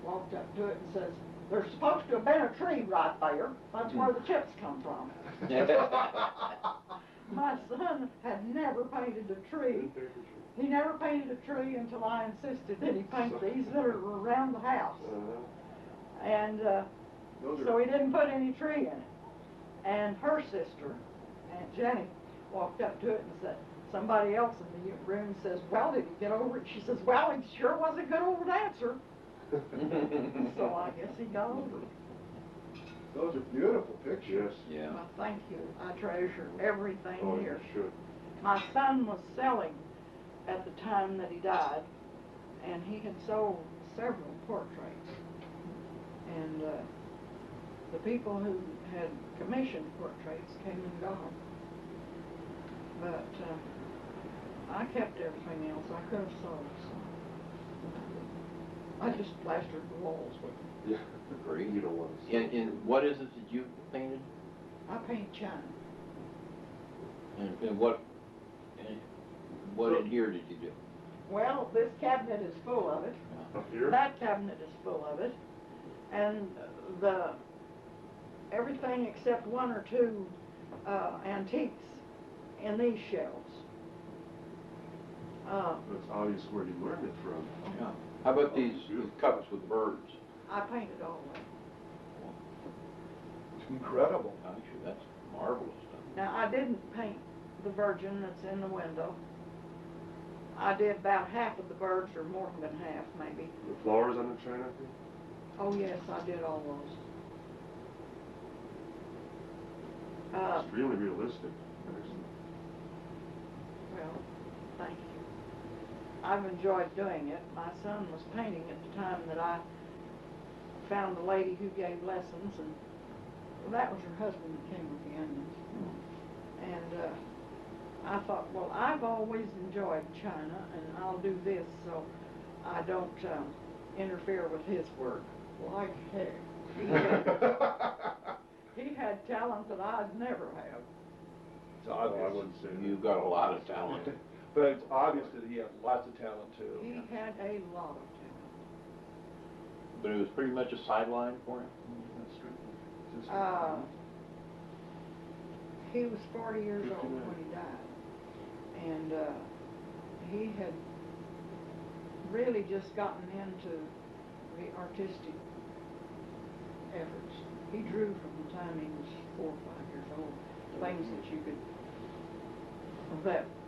walked up to it and says, "There's supposed to have been a tree right there. That's where the chips come from." My son had never painted a tree. He never painted a tree until I insisted that he paint these that are around the house. And so he didn't put any tree in it. And her sister, Aunt Jenny, walked up to it and said, somebody else in the room says, "Well, did he get over it?" She says, "Well, he sure was a good old dancer." So I guess he got over it. Those are beautiful pictures. Yeah. Well, thank you. I treasure everything Oh, here. you should. My son was selling at the time that he died, and he had sold several portraits. And the people who had commissioned portraits came and got them. But I kept everything else. I could have sold some. I just plastered the walls with them. Yeah. Great. You don't want to see. And what is it that you painted? I paint china. And what in here did you do? Well, this cabinet is full of it. Up here? That cabinet is full of it. And everything except one or two antiques in these shelves. It's obvious where you learned it from. Yeah. How about these cups with birds? I painted all of them. It's incredible. Actually, that's marvelous stuff. Now, I didn't paint the Virgin that's in the window. I did about half of the birds, or more than half, maybe. The flowers on the china thing? Oh, yes, I did all those. Extremely realistic. Actually. Well, thank you. I've enjoyed doing it. My son was painting at the time that I found the lady who gave lessons, and that was her husband that came with the onions. And I thought, well, I've always enjoyed China, and I'll do this so I don't interfere with his work. Like heck. He had talent that I'd never have. It's obvious. I wouldn't say that. You've got a lot of talent. But it's obvious that he had lots of talent too. He had a lot of talent. But it was pretty much a sideline for him? That's true. Just- He was 40 years old 59. when he died. And he had really just gotten into the artistic efforts. He drew from the time he was 4 or 5 years old, things that you could,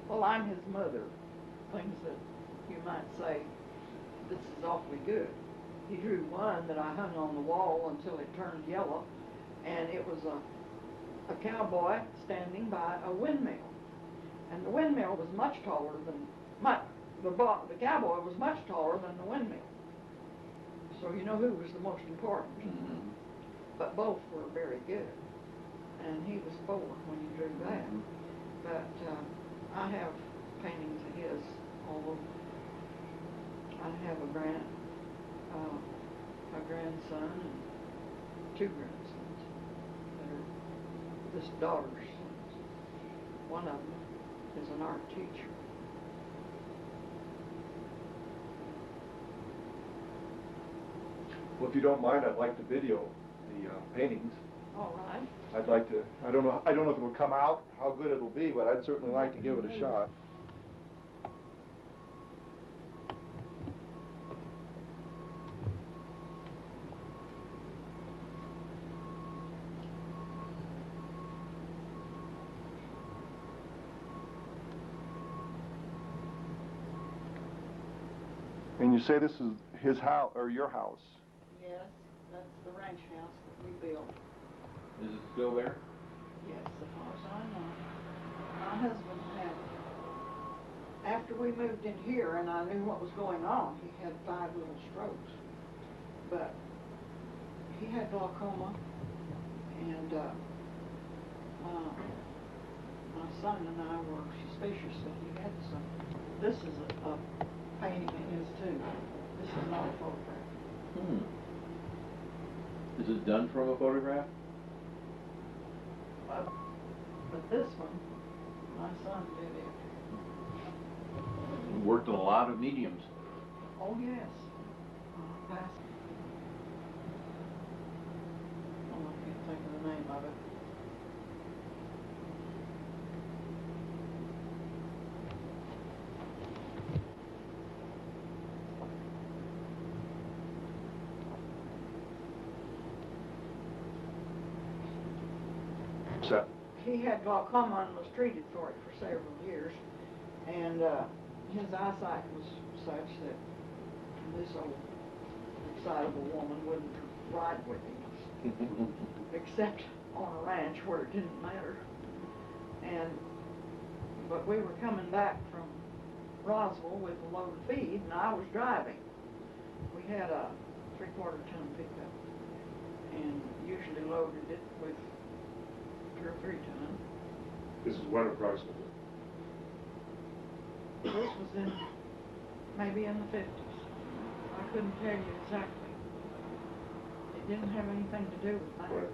well, I'm his mother, things that you might say, this is awfully good. He drew one that I hung on the wall until it turned yellow, and it was a cowboy standing by a windmill. And the windmill was much taller than, the cowboy was much taller than the windmill. So you know who was the most important. Mm-hmm. But both were very good. And he was 4 when he drew that. But I have paintings of his all over. I have a grandson and 2 grandsons that are this daughter's sons. One of them is an art teacher. Well, if you don't mind, I'd like to video the paintings. All right. I'd like to, I don't know if it'll come out, how good it'll be, but I'd certainly like to give it a shot. And you say this is his house, or your house? Yes, that's the ranch house that we built. Is it still there? Yes, as far as I know. My husband had, after we moved in here and I knew what was going on, he had 5 little strokes. But he had glaucoma, and my son and I were suspicious that he had some. This is a painting of his too. This is not a photograph. Is it done from a photograph? But this one, my son did it. You worked in a lot of mediums. Oh, yes. Oh, I can't think of the name of it. So, He had glaucoma and was treated for it for several years, and his eyesight was such that this old excitable woman wouldn't ride with him, except on a ranch where it didn't matter. But we were coming back from Roswell with a load of feed, and I was driving. We had a 3/4 ton pickup, and usually loaded it with 2 or 3 ton. This is when approximately? This was in, maybe in the 50s. I couldn't tell you exactly. It didn't have anything to do with that. Right.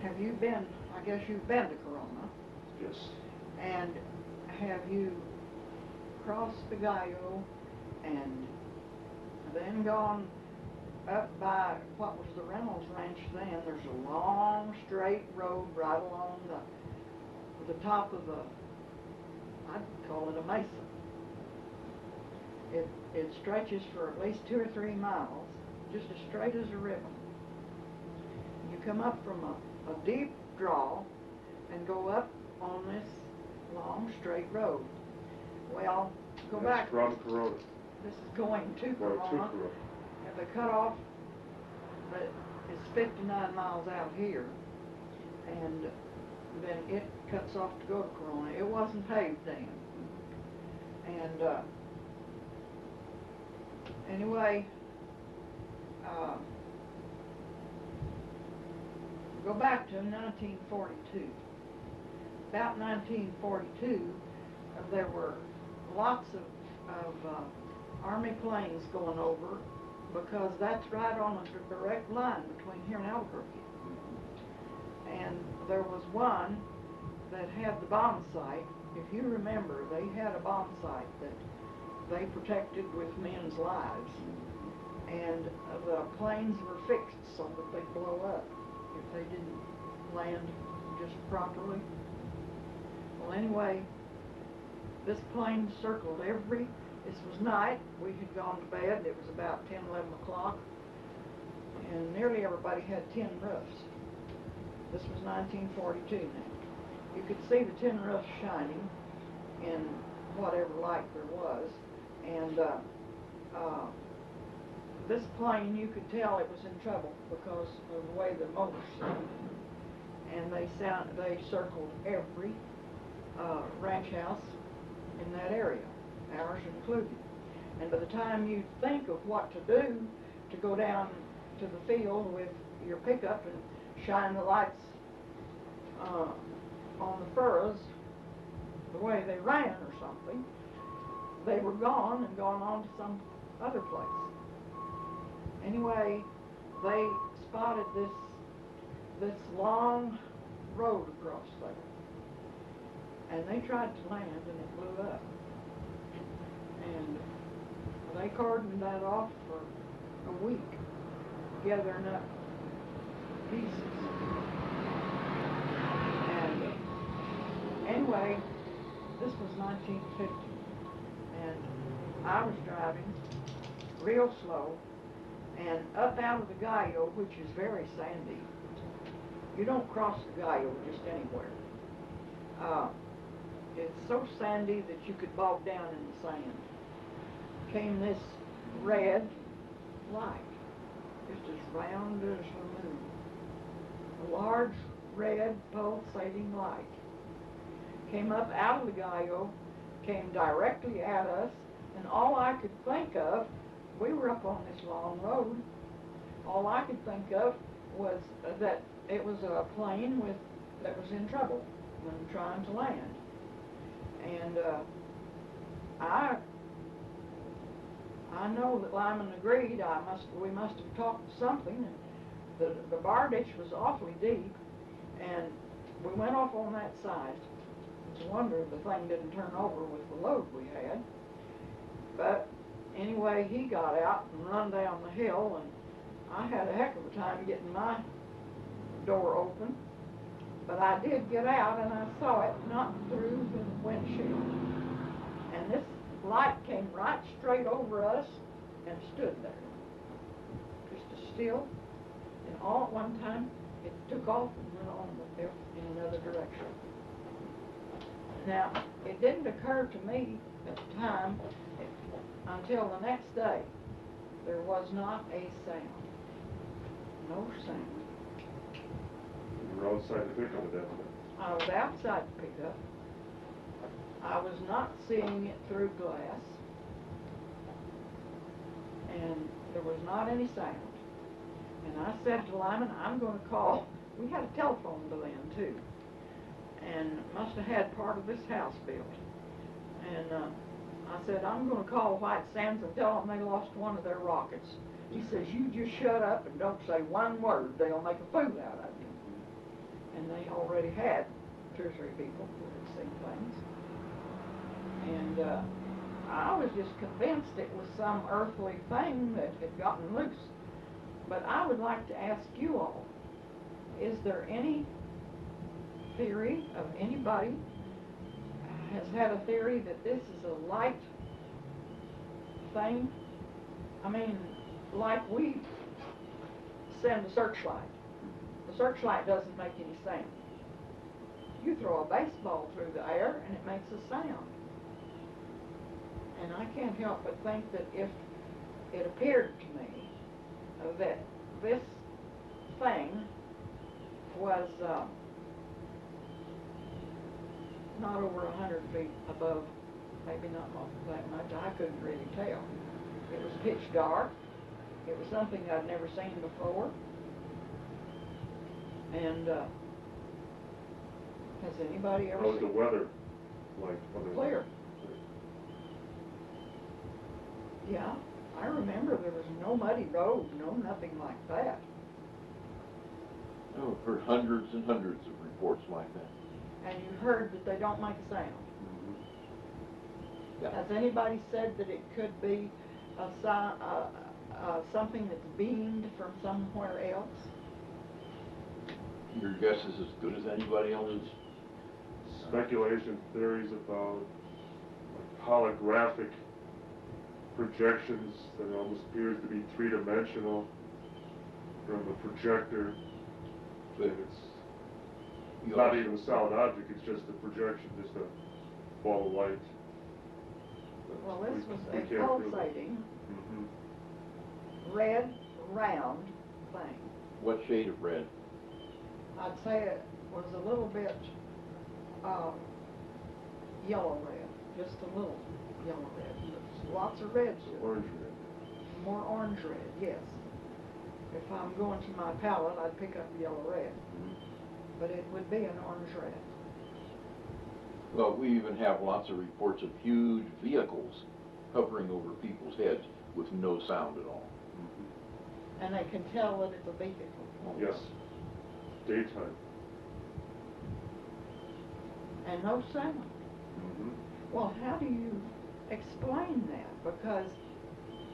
Have you been, I guess you've been to Corona, Yes. and have you crossed the Gallo and then gone up by what was the Reynolds Ranch then? There's a long straight road right along the top of I'd call it a mesa. It stretches for at least 2 or 3 miles, just as straight as a ribbon. You come up from a deep draw and go up on this long straight road. Well, go back. From Corona. This is going to Going to Corona. Corona. At the cutoff, but it's 59 miles out here, and then it cuts off to go to Corona. It wasn't paved then. And anyway, go back to 1942. About 1942, there were lots of Army planes going over, because that's right on a direct line between here and Albuquerque. And there was one that had the bomb site. If you remember, they had a bomb site that they protected with men's lives. And the planes were fixed so that they'd blow up if they didn't land just properly. Well, anyway, this plane circled this was night. We had gone to bed. It was about 10, 11 o'clock. And nearly everybody had tin roofs. This was 1942 now. You could see the tin roofs shining in whatever light there was. And this plane, you could tell it was in trouble because of the way the motors sounded. And they circled every ranch house in that area, ours included. And by the time you think of what to do to go down to the field with your pickup and shine the lights on the furrows the way they ran or something, they were gone and gone on to some other place. Anyway, they spotted this long road across there. And they tried to land and it blew up. And they cordoned that off for a week, gathering up pieces. And anyway, this was 1950. And I was driving real slow and up out of the Gallo, which is very sandy. You don't cross the Gallo just anywhere. It's so sandy that you could bog down in the sand. Came this red light. just as round as the moon. A large, red, pulsating light came up out of the gallo, came directly at us, and all I could think of, we were up on this long road, all I could think of was that it was a plane that was in trouble when trying to land. And I know that Lyman agreed. We must have talked something, and the bar ditch was awfully deep, and we went off on that side. It's a wonder the thing didn't turn over with the load we had. But anyway, he got out and run down the hill, and I had a heck of a time getting my door open. But I did get out, and I saw it not through the windshield. And this light came right straight over us and stood there, just as still. And all at one time, it took off and went on in another direction. Now, it didn't occur to me at the time until the next day. There was not a sound. No sound. You were outside the pickup at that point. I was outside the pickup. I was not seeing it through glass. And there was not any sound. And I said to Lyman, I'm going to call. We had a telephone bill in, too. And must have had part of this house built. And I said, I'm going to call White Sands and tell them they lost one of their rockets. He says, you just shut up and don't say one word. They'll make a fool out of you. And they already had 2 or 3 people who had seen things. And I was just convinced it was some earthly thing that had gotten loose. But I would like to ask you all, is there any theory of anybody has had a theory that this is a light thing? I mean, like we send a searchlight. The searchlight doesn't make any sound. You throw a baseball through the air and it makes a sound. And I can't help but think that if it appeared to me that this thing was not over 100 feet above, maybe not that much, I couldn't really tell. It was pitch dark. It was something I'd never seen before. And has anybody ever How was seen the weather like? Clear. Yeah, I remember there was no muddy road, no nothing like that. I've heard hundreds and hundreds of reports like that. And you heard that they don't make a sound. Yeah. Has anybody said that it could be something that's beamed from somewhere else? Your guess is as good as anybody else's. Speculation theories about like holographic projections that almost appears to be 3-dimensional from a projector. But It's not even a solid object, it's just a projection, just a ball of light. Well, this was We a can't prove it. pulsating, Mhm. red, round thing. What shade of red? I'd say it was a little bit yellow red, just a little yellow red. There's lots of reds to it. Orange red. More orange red, yes. If I'm going to my palette, I'd pick up yellow red. But it would be an orange red. Well, we even have lots of reports of huge vehicles hovering over people's heads with no sound at all. And they can tell that it's a vehicle. Yes. Daytime. And no sound. Mhm. Well, how do you explain that? Because,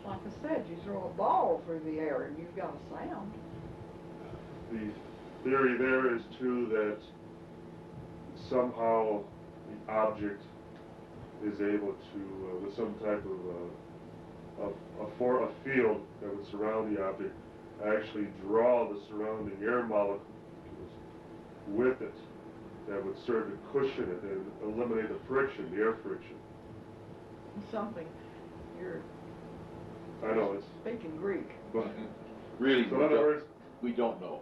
like I said, you throw a ball through the air and you've got a sound. The theory there is too that somehow the object is able to, with some type of a field that would surround the object, actually draw the surrounding air molecules with it that would serve to cushion it and eliminate the friction, the air friction. Something, you're I know it's, speaking Greek. but Really, So in other words, we don't know.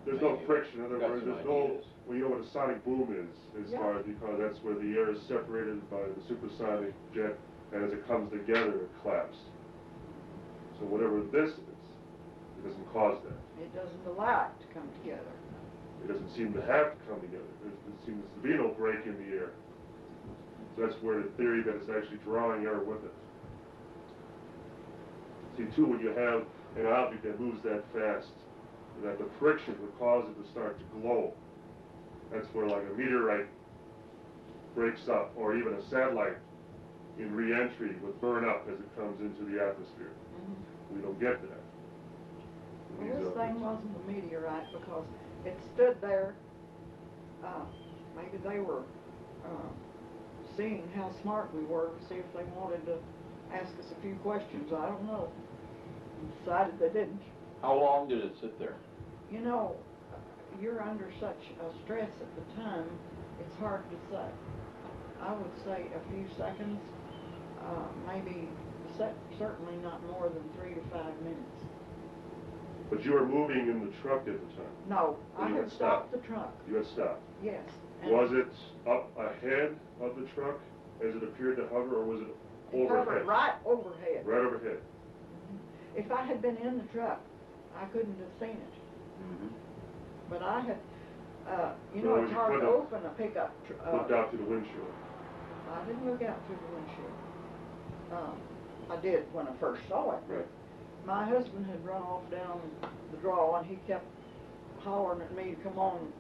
there's no friction. In other Got words, some there's no, ideas. well, you know what a sonic boom is, as Yeah. far as, because that's where the air is separated by the supersonic jet, and as it comes together, it collapses. So whatever this is, it doesn't cause that. It doesn't allow it to come together. It doesn't seem to have to come together. There seems to be no break in the air. So that's where the theory that it's actually drawing air with it. See, too, when you have an object that moves that fast, that the friction would cause it to start to glow. That's where, like, a meteorite breaks up, or even a satellite in re-entry would burn up as it comes into the atmosphere. Mm-hmm. We don't get that. Well, These this are- thing wasn't a meteorite because it stood there. Maybe they were seeing how smart we were to see if they wanted to ask us a few questions. I don't know. Decided they didn't. How long did it sit there? You know, you're under such a stress at the time, it's hard to say. I would say a few seconds, maybe certainly not more than 3 to 5 minutes. But you were moving in the truck at the time. No, Well, I you had had stopped stopped. the truck, You had stopped. yes. Was it up ahead of the truck as it appeared to hover, or was it It overhead? hovered right overhead. Right overhead. If I had been in the truck, I couldn't have seen it. But I had, you So know, as it's you hard to put open a pickup. Looked out through the windshield. I didn't look out through the windshield. I did when I first saw it. Right. My husband had run off down the draw, and he kept hollering at me to come on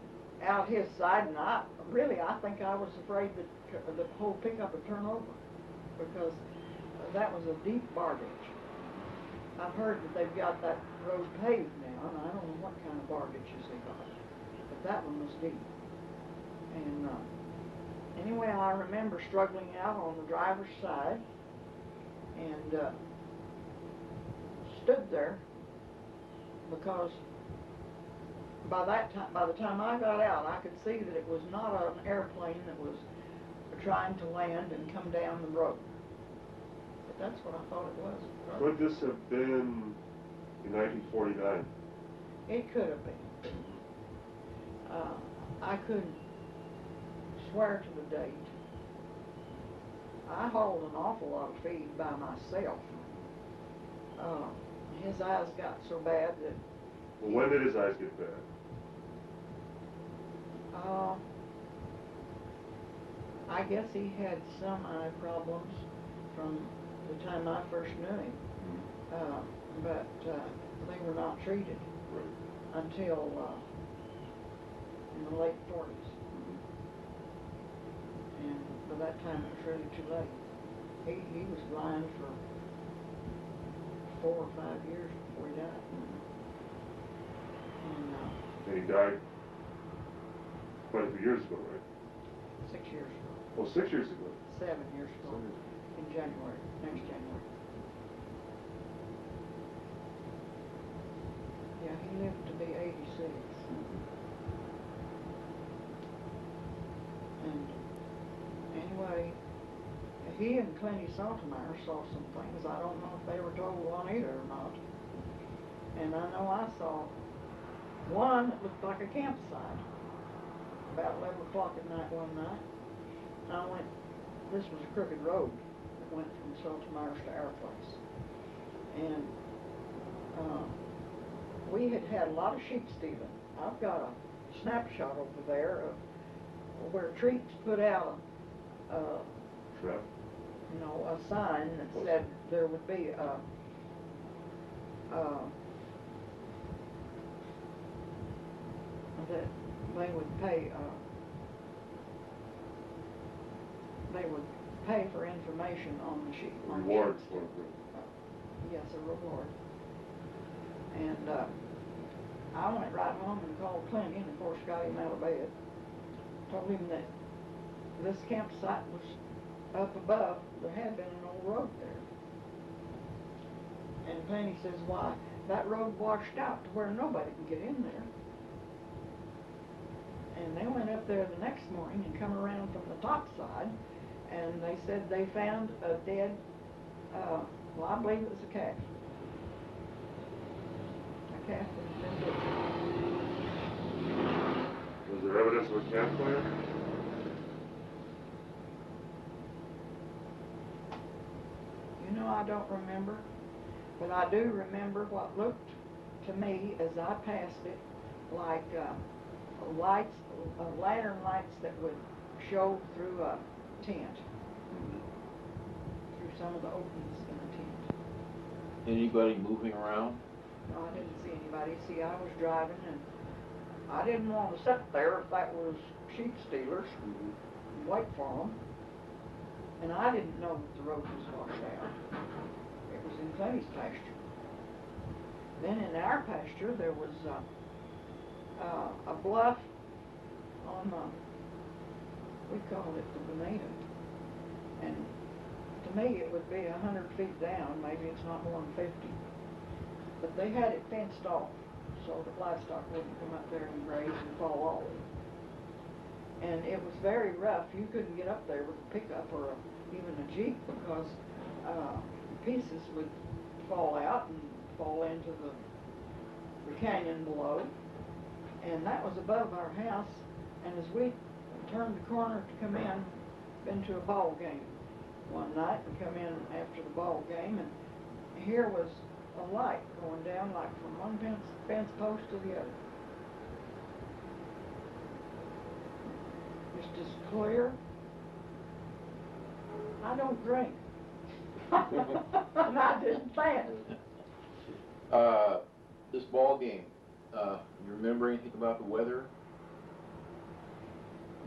out his side, and I think I was afraid that the whole pickup would turn over, because that was a deep bar ditch. I've heard that they've got that road paved now, and I don't know what kind of bar ditches they got, but that one was deep. And anyway, I remember struggling out on the driver's side, and stood there, because by the time I got out, I could see that it was not an airplane that was trying to land and come down the road. But that's what I thought it was. Could this have been in 1949? It could have been. I couldn't swear to the date. I hauled an awful lot of feed by myself. His eyes got so bad that... Well, when did his eyes get bad? I guess he had some eye problems from the time I first knew him, but they were not treated until in the late 40s. And by that time it was really too late. He was blind for 4 or 5 years before he died. And he died quite a few years ago, right? 6 years ago. Well, 6 years ago. 7 years ago. In January, next January. Yeah, he lived to be 86. And anyway, he and Clenny Saltemeyer saw some things. I don't know if they were told on either or not. And I know I saw one that looked like a campsite about 11 o'clock at night one night. I went, this was a crooked road that went from Saltemeyer's to our place. And we had had a lot of sheep stealing. I've got a snapshot over there of where Treats put out you know, a sign that said there would be that they would pay for information on the sheep. Reward for it. Yes, a reward. And I went right home and called Clenny, and of course got him out of bed. Told him that this campsite was up above. There had been an old road there. And Clenny says, why, that road washed out to where nobody can get in there. And they went up there the next morning and come around from the top side, and they said they found a dead, well, I believe it was a calf. Catherine's been looking. Was there evidence of a campfire? You know, I don't remember, but I do remember what looked to me as I passed it like lights, lantern lights that would show through a tent, through some of the openings in the tent. Anybody moving around? No, I didn't see anybody. See, I was driving and I didn't want to sit there if that was sheep stealers and wait for them. And I didn't know that the road was washed out. It was in Clay's pasture. Then in our pasture there was a bluff on we called it the Bonita. And to me it would be 100 feet down, maybe it's not more than 50. But they had it fenced off so that livestock wouldn't come up there and graze and fall off. And it was very rough. You couldn't get up there with a pickup or even a Jeep because pieces would fall out and fall into the canyon below. And that was above our house. And as we turned the corner to come in, been to a ball game one night, we come in after the ball game, and here was a light going down like from one fence post to the other. Just as clear. I don't drink. And I didn't plan it. This ball game, you remember anything about the weather?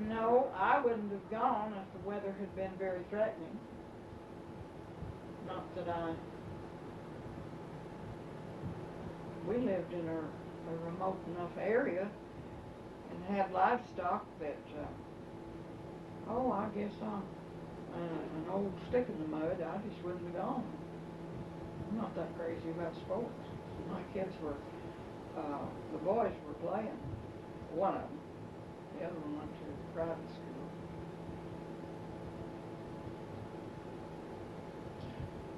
No, I wouldn't have gone if the weather had been very threatening. Not that we lived in a remote enough area and had livestock that, I guess I'm an old stick in the mud. I just wouldn't have gone. I'm not that crazy about sports. My kids were, the boys were playing, one of them. The other one went to private school.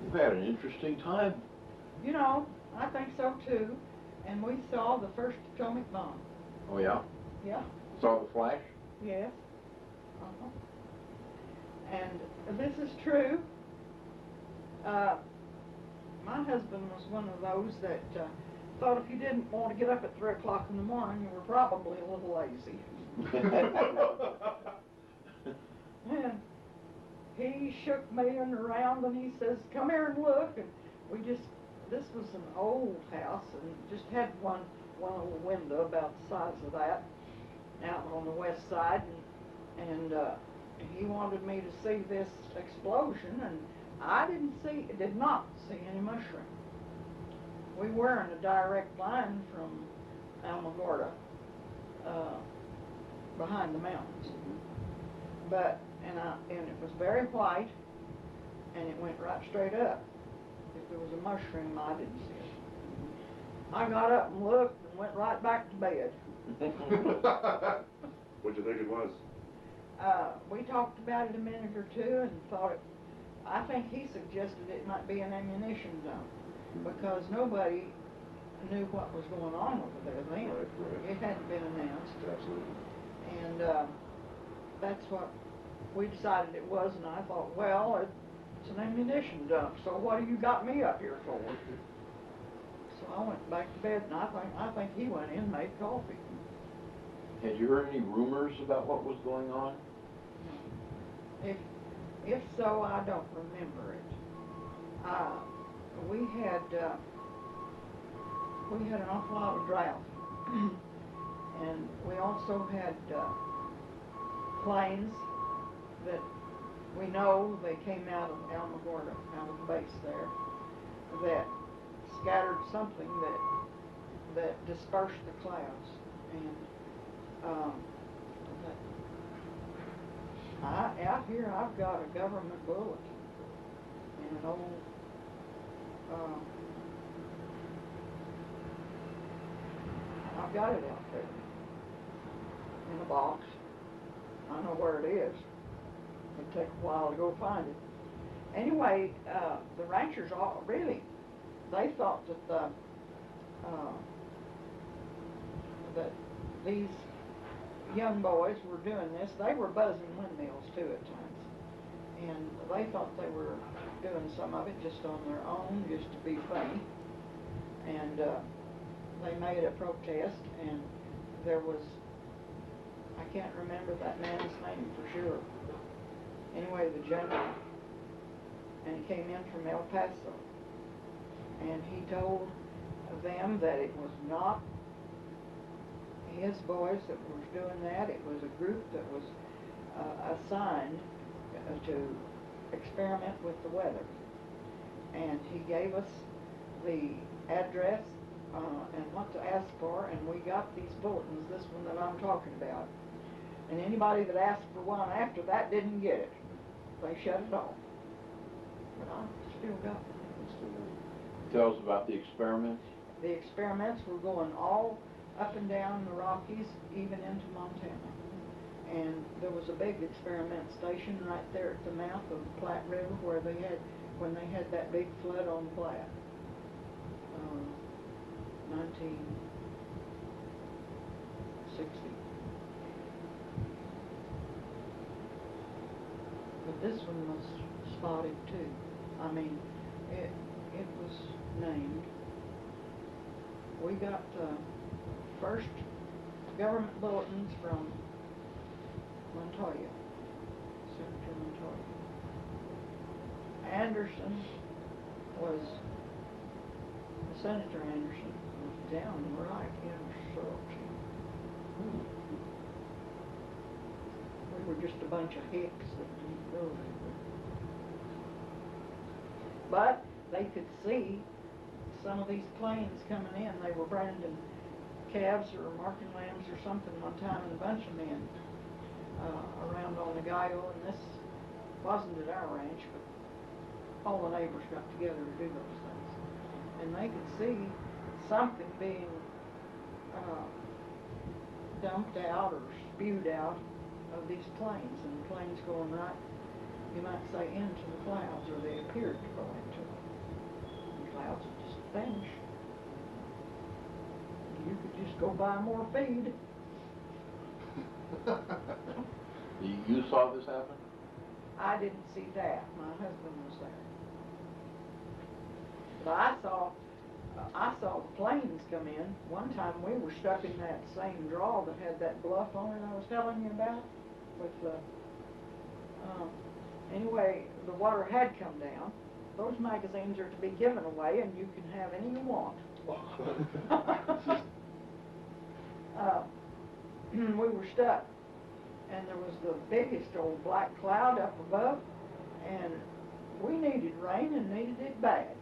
You've had an interesting time. You know, I think so too. And we saw the first atomic bomb. Oh yeah? Yeah. Saw the flash? Yes. Uh-huh. And this is true. My husband was one of those that thought if you didn't want to get up at 3 o'clock in the morning, you were probably a little lazy. And he shook me around and he says, "Come here and look." And this was an old house and just had one little window about the size of that out on the west side. And he wanted me to see this explosion, and I did not see any mushroom. We were in a direct line from Alamogordo, behind the mountains. But, and it was very white, and it went right straight up. If there was a mushroom, I didn't see it. I got up and looked and went right back to bed. What'd you think it was? We talked about it a minute or two and thought I think he suggested it might be an ammunition zone because nobody knew what was going on over there then. Right. It hadn't been announced. Absolutely. And that's what we decided it was, and I thought, well, it's an ammunition dump, so what do you got me up here for? So I went back to bed, and I think he went in and made coffee. Had you heard any rumors about what was going on? If so, I don't remember it. We had an awful lot of drought, and we also had planes that we know they came out of Alamogordo, out of the base there, that scattered something that dispersed the clouds. And out here I've got a government bulletin in an old I've got it out there in a box. I know where it is. It'd take a while to go find it. Anyway, the ranchers all really, they thought that the that these young boys were doing this. They were buzzing windmills too at times, and they thought they were doing some of it just on their own, just to be funny. And they made a protest, and there was, I can't remember that man's name for sure. Anyway, the general, and he came in from El Paso, and he told them that it was not his boys that was doing that. It was a group that was assigned to experiment with the weather. And he gave us the address and what to ask for, and we got these bulletins, this one that I'm talking about. And anybody that asked for one after that didn't get it. They shut it off. But I still got it. Tell us about the experiments. The experiments were going all up and down the Rockies, even into Montana. And there was a big experiment station right there at the mouth of the Platte River where they had, when they had that big flood on Platte. 1960. But this one was spotted too. I mean, it was named. We got first government bulletins from Montoya, Senator Montoya. Anderson was, Senator Anderson was down right in Sorrells. We were just a bunch of hicks that didn't go anywhere. But they could see some of these planes coming in. They were branding calves or marking lambs or something one time, and a bunch of men around on the Gallo, and this wasn't at our ranch, but all the neighbors got together to do those things. And they could see something being dumped out or spewed out of these planes, and the planes going right, you might say, into the clouds, or they appeared to go into them. The clouds would just vanish. You could just go buy more feed. You saw this happen? I didn't see that. My husband was there. But I saw the planes come in. One time we were stuck in that same draw that had that bluff on it I was telling you about. With the anyway, the water had come down. Those magazines are to be given away, and you can have any you want. We were stuck, and there was the biggest old black cloud up above, and we needed rain and needed it bad.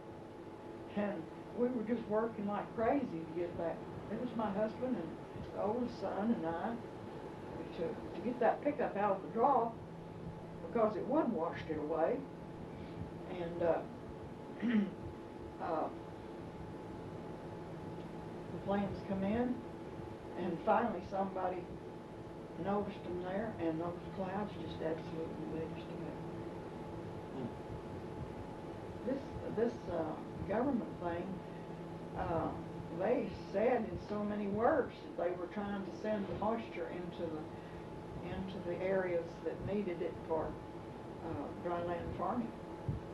And we were just working like crazy to get that. It was my husband and the oldest son and I to get that pickup out of the draw, because it would wash it away. And the planes come in, and finally somebody noticed them there, and those clouds just absolutely vanished away. This government thing, they said in so many words that they were trying to send the moisture into the areas that needed it for dry land farming,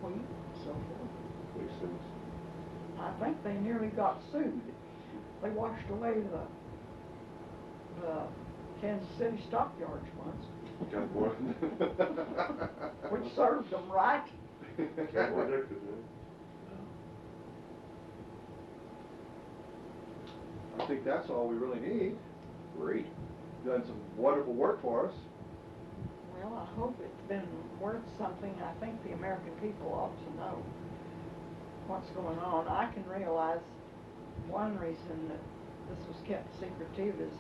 wheat and so forth. Makes sense. I think they nearly got sued. They washed away the Kansas City stockyards once. Got more. Which served them right. Predicted, I think that's all we really need. Great. You've done some wonderful work for us. Well, I hope it's been worth something. I think the American people ought to know what's going on. I can realize one reason that this was kept secretive is,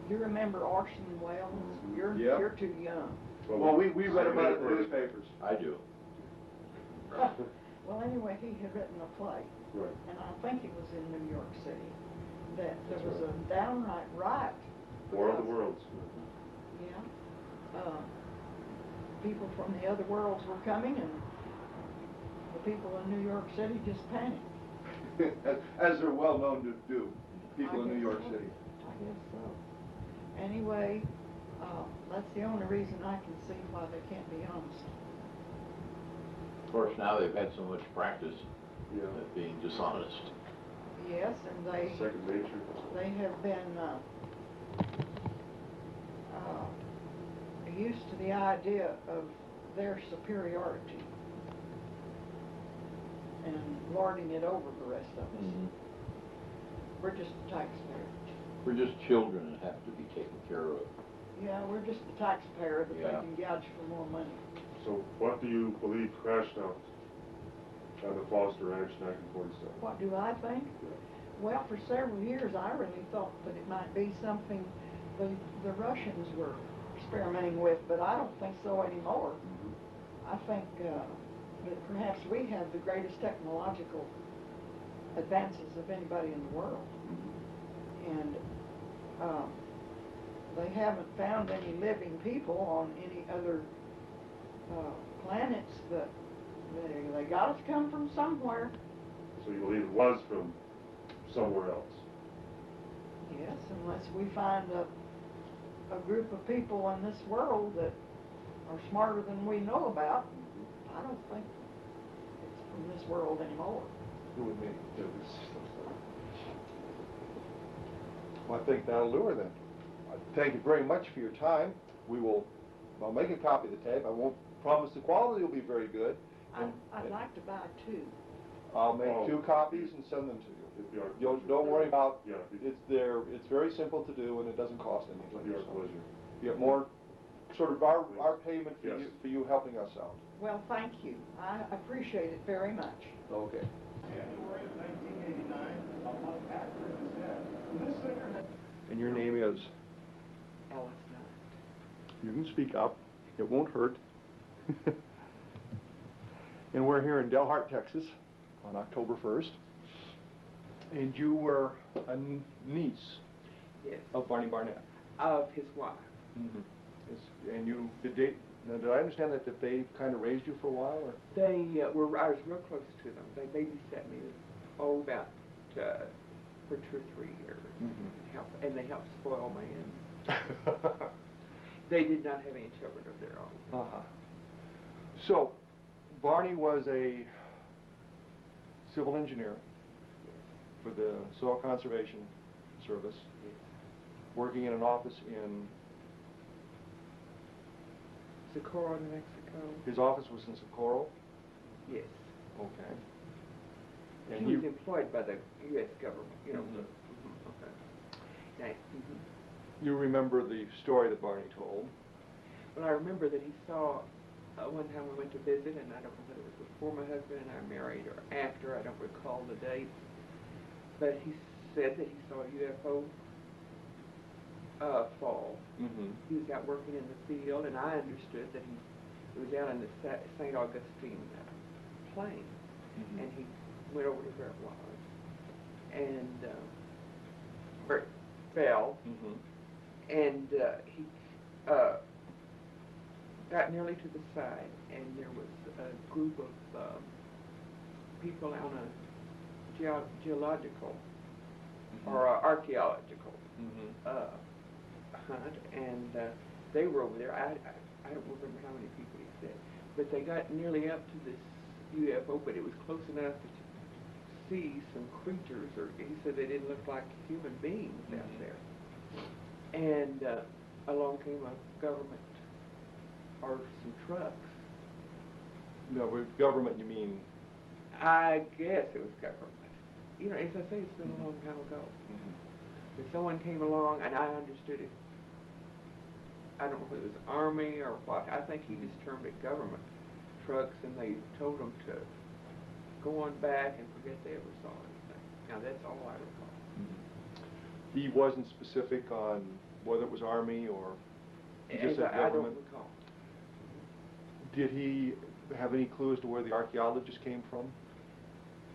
you remember Orson Welles? You're too young. Well, we read about it in the newspapers. I do. Well, anyway, he had written a play, Right. and I think it was in New York City, that there was a downright riot. War of the because- Worlds. Yeah. People from the other worlds were coming, and the people in New York City just panicked. as they're well known to do, people I in New guess York so. City. I guess so. anyway, that's the only reason I can see why they can't be honest. Of course, now they've had so much practice Yeah. at being dishonest. Yes, and they Second nature. have been used to the idea of their superiority and lording it over the rest of us. Mhm. We're just the taxpayer. We're just children that have to be taken care of. Yeah, we're just the taxpayer that Yeah. they can gouge for more money. So what do you believe crashed out on the Foster Ranch 1947? What do I think? Well, for several years, I really thought that it might be something the Russians were experimenting with, but I don't think so anymore. I think that perhaps we have the greatest technological advances of anybody in the world. And they haven't found any living people on any other planets, but they got to come from somewhere. So you believe it was from somewhere else? Yes, unless we find a group of people in this world that are smarter than we know about, I don't think it's from this world anymore. Who would make it? Well, I think that'll do her then. Thank you very much for your time. I'll make a copy of the tape. I won't promise the quality will be very good. I'd like to buy two. I'll make 2 copies and send them to you. It'd be our Don't worry about, Yeah. it's very simple to do and it doesn't cost It'd anything. be our so. pleasure. You get more, sort of our payment Yes. for you helping us out. Well, thank you. I appreciate it very much. Okay. And your name is? Alice Knight. You can speak up. It won't hurt. And we're here in Delhart, Texas on October 1st. And you were a niece Yes, of Barney Barnett. of his wife. And you, did I understand that they kind of raised you for a while, or? I was real close to them. They babysat me, about for 2 or 3 years. And they helped spoil me. And they did not have any children of their own. So, Barney was a civil engineer for the Soil Conservation Service, working in an office in, Socorro, New Mexico. his office was in Socorro? Yes. Okay. He And was you, employed by the U.S. government, you know. Okay. you remember the story that Barney told? Well, I remember that he saw, one time we went to visit, and I don't know whether it was before my husband and I married or after, I don't recall the dates, but he said that he saw a UFO fall. He was out working in the field, and I understood that he was out in the St. Augustine plain, and he went over to where it was, and where it fell, and he got nearly to the side, and there was a group of people on a geological or archaeological hunt, and they were over there. I don't remember how many people he said, but they got nearly up to this UFO, but it was close enough to see some creatures, or he said they didn't look like human beings out there. And along came a government or some trucks. No, with government you mean? I guess it was government. You know, as I say, it's been a long time ago. But someone came along, and I understood it. I don't know whether it was Army or what. I think he just termed it government trucks, and they told them to go on back and forget they ever saw anything. Now, that's all I recall. He wasn't specific on whether it was Army or he just said I don't government? recall. Did he have any clue as to where the archaeologist came from?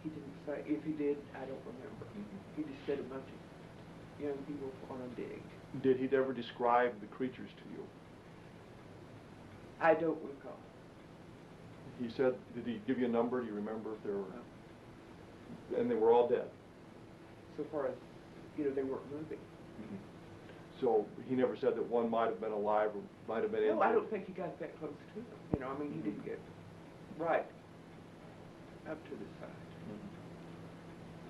He didn't say. If he did, I don't remember. He just said a bunch of young people on a dig. Did he ever describe the creatures to you? I don't recall. He said, did he give you a number? Do you remember if there were, and they were all dead? So far as, you know, they weren't moving. So he never said that one might have been alive or might have been No, injured? I don't think he got that close to them. You know, I mean, he didn't get right up to the side.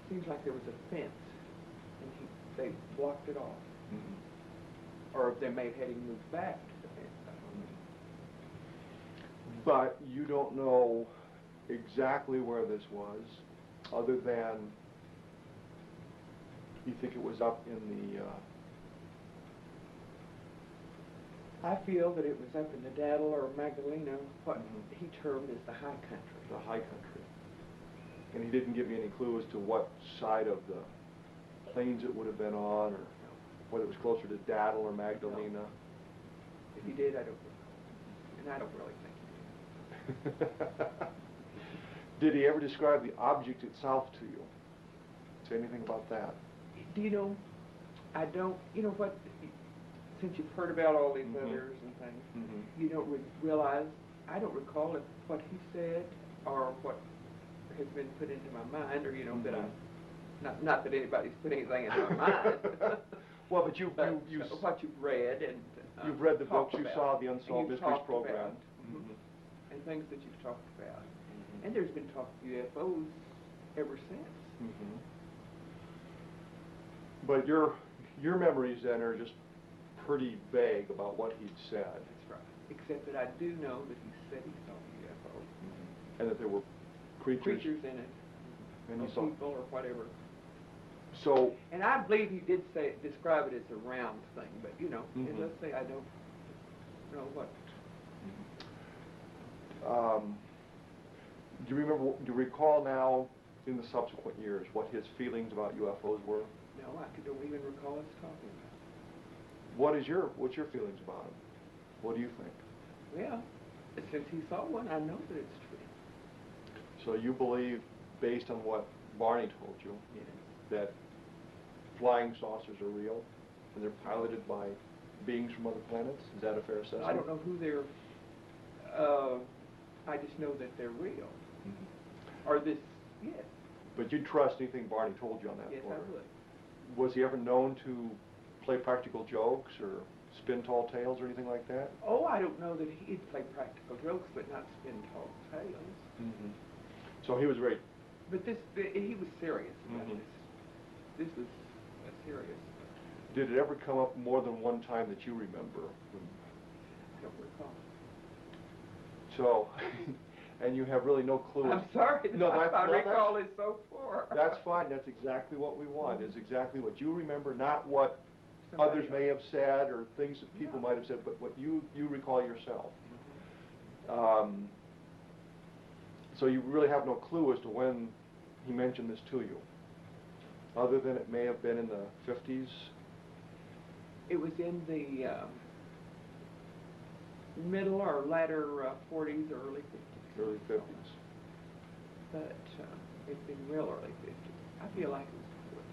Seems like there was a fence, and they blocked it off. Or they may have had him move back to the fence. I don't know. But you don't know exactly where this was, other than you think it was up in the... I feel that it was up in the Daddle or Magdalena, what he termed as the high country. the high country. And he didn't give you any clue as to what side of the plains it would have been on, or whether it was closer to Daddle or Magdalena? No. If he did, I don't know. And I don't really think he did. Did he ever describe the object itself to you? Say anything about that? Do you know, I don't, you know what, since you've heard about all these others and things, you don't realize, I don't recall if what he said or what has been put into my mind, or, you know, that I, not that anybody's put anything into my mind. Well, but what you've read and you've read the books, talked you about, saw the and Unsolved you've Mysteries talked program. about, and things that you've talked about. And there's been talk of UFOs ever since. But your memories then are just pretty vague about what he'd said. That's right. Except that I do know that he said he saw a UFO. And that there were creatures In it, and or he saw. people or whatever. So, And I believe he did describe it as a round thing, but you know, as I say, I don't know what. do you recall now, in the subsequent years, what his feelings about UFOs were? No, don't even recall us talking about it. What's your feelings about him? What do you think? Well, since he saw one, I know that it's true. So you believe, based on what Barney told you, Yes. that flying saucers are real, and they're piloted by beings from other planets? Is that a fair assessment? I don't know who they're, I just know that they're real. Or this, yes. But you trust anything Barney told you on that Yes, score? I would. Was he ever known to play practical jokes or spin tall tales or anything like that? Oh, I don't know that he'd play practical jokes, but not spin tall tales. So he was very... But he was serious about this. This was serious. Did it ever come up more than one time that you remember? I don't recall. So, and you have really no clue. I'm sorry. No, my recall is so poor. That's fine. That's exactly what we want. Is exactly what you remember, not what others may have said or things that people might have said, but what you recall yourself. So you really have no clue as to when he mentioned this to you, other than it may have been in the 50s? It was in the middle or latter 40s or early 50s. Early 50s. But it's been real early 50s. I feel like it was before the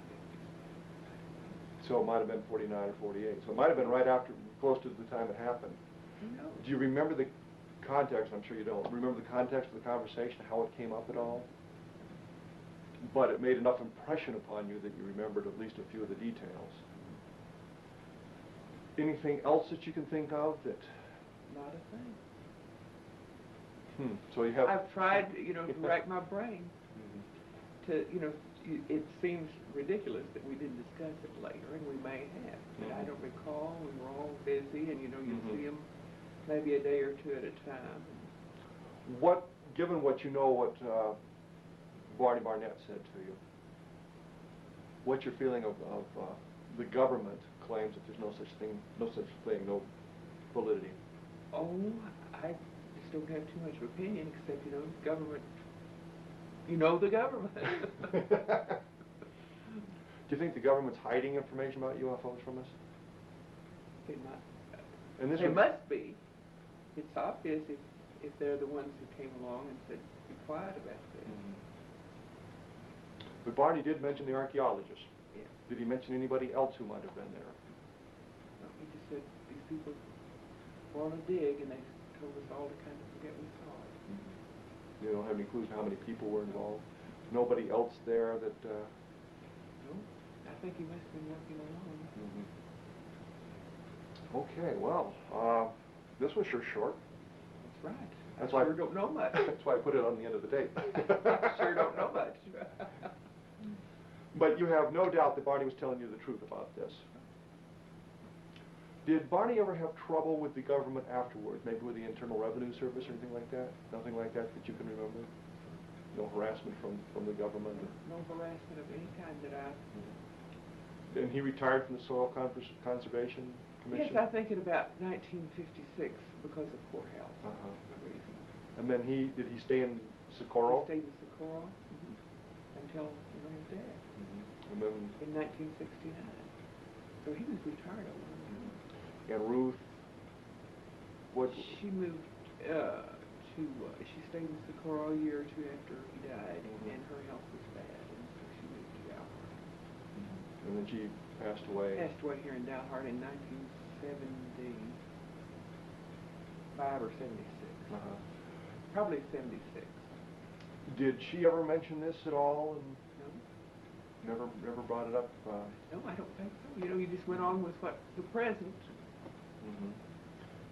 50s. So it might have been 49 or 48. So it might have been right after, close to the time it happened. Who knows? Do you remember the context? I'm sure you don't. Remember the context of the conversation, how it came up at all? But it made enough impression upon you that you remembered at least a few of the details. Anything else that you can think of that... Not a thing. So you have... I've tried, you know, to rack my brain to, you know, it seems ridiculous that we didn't discuss it later, and we may have, but I don't recall. We were all busy, and you know, you see them maybe a day or two at a time. What, given what you know, what Barney Barnett said to you, what's your feeling of the government claims that there's no such thing, no validity? Oh, I just don't have too much of opinion, except, you know, government, you know the government. Do you think the government's hiding information about UFOs from us? They might. And this They would- must be. It's obvious if they're the ones who came along and said, be quiet about this. But Barney did mention the archaeologists. Yeah. Did he mention anybody else who might have been there? No, he just said these people want to dig, and they told us all to kind of forget we saw it. You don't have any clues to how many people were involved? Nobody else there that... No, I think he must have been working alone. Okay, well, this was sure short. That's right. That's I why sure don't know much. That's why I put it on the end of the tape. Sure don't know much. But you have no doubt that Barney was telling you the truth about this. Did Barney ever have trouble with the government afterwards, maybe with the Internal Revenue Service or anything like that? Nothing like that that you can remember? No harassment from the government? No harassment of any kind that I... And he retired from the Soil Conservation Commission? Yes, I think in about 1956 because of courthouse reasons. And then did he stay in Socorro? He stayed in Socorro until he was dead And then, in 1969. So he was retired a long time. and Ruth, what? She moved she stayed in Socorro a year or two after he died, and her health was bad, and so she moved to Dalhart. And then she passed away. Passed away here in Dalhart in 1975 or 76. Probably 76. Did she ever mention this at all? And No? never brought it up? No, I don't think so. You know, he just went on with what the present.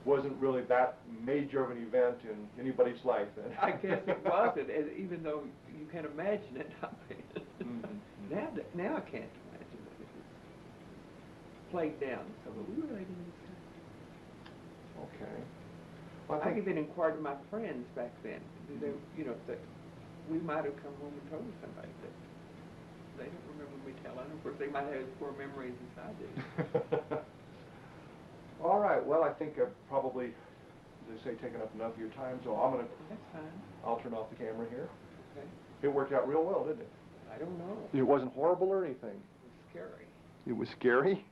Wasn't really that major of an event in anybody's life then? I guess it wasn't, even though you can imagine it not being. Now I can't imagine that it was played down. So we really didn't discuss it. Okay. Well, I even inquired to my friends back then. They, you know, that we might have come home and told somebody that they don't remember me telling. Of course, they might have as poor memories as I do. All right. Well, I think I've probably, as they say, taken up enough of your time, so That's fine. I'll turn off the camera here. Okay. It worked out real well, didn't it? I don't know. It wasn't horrible or anything. It was scary. It was scary?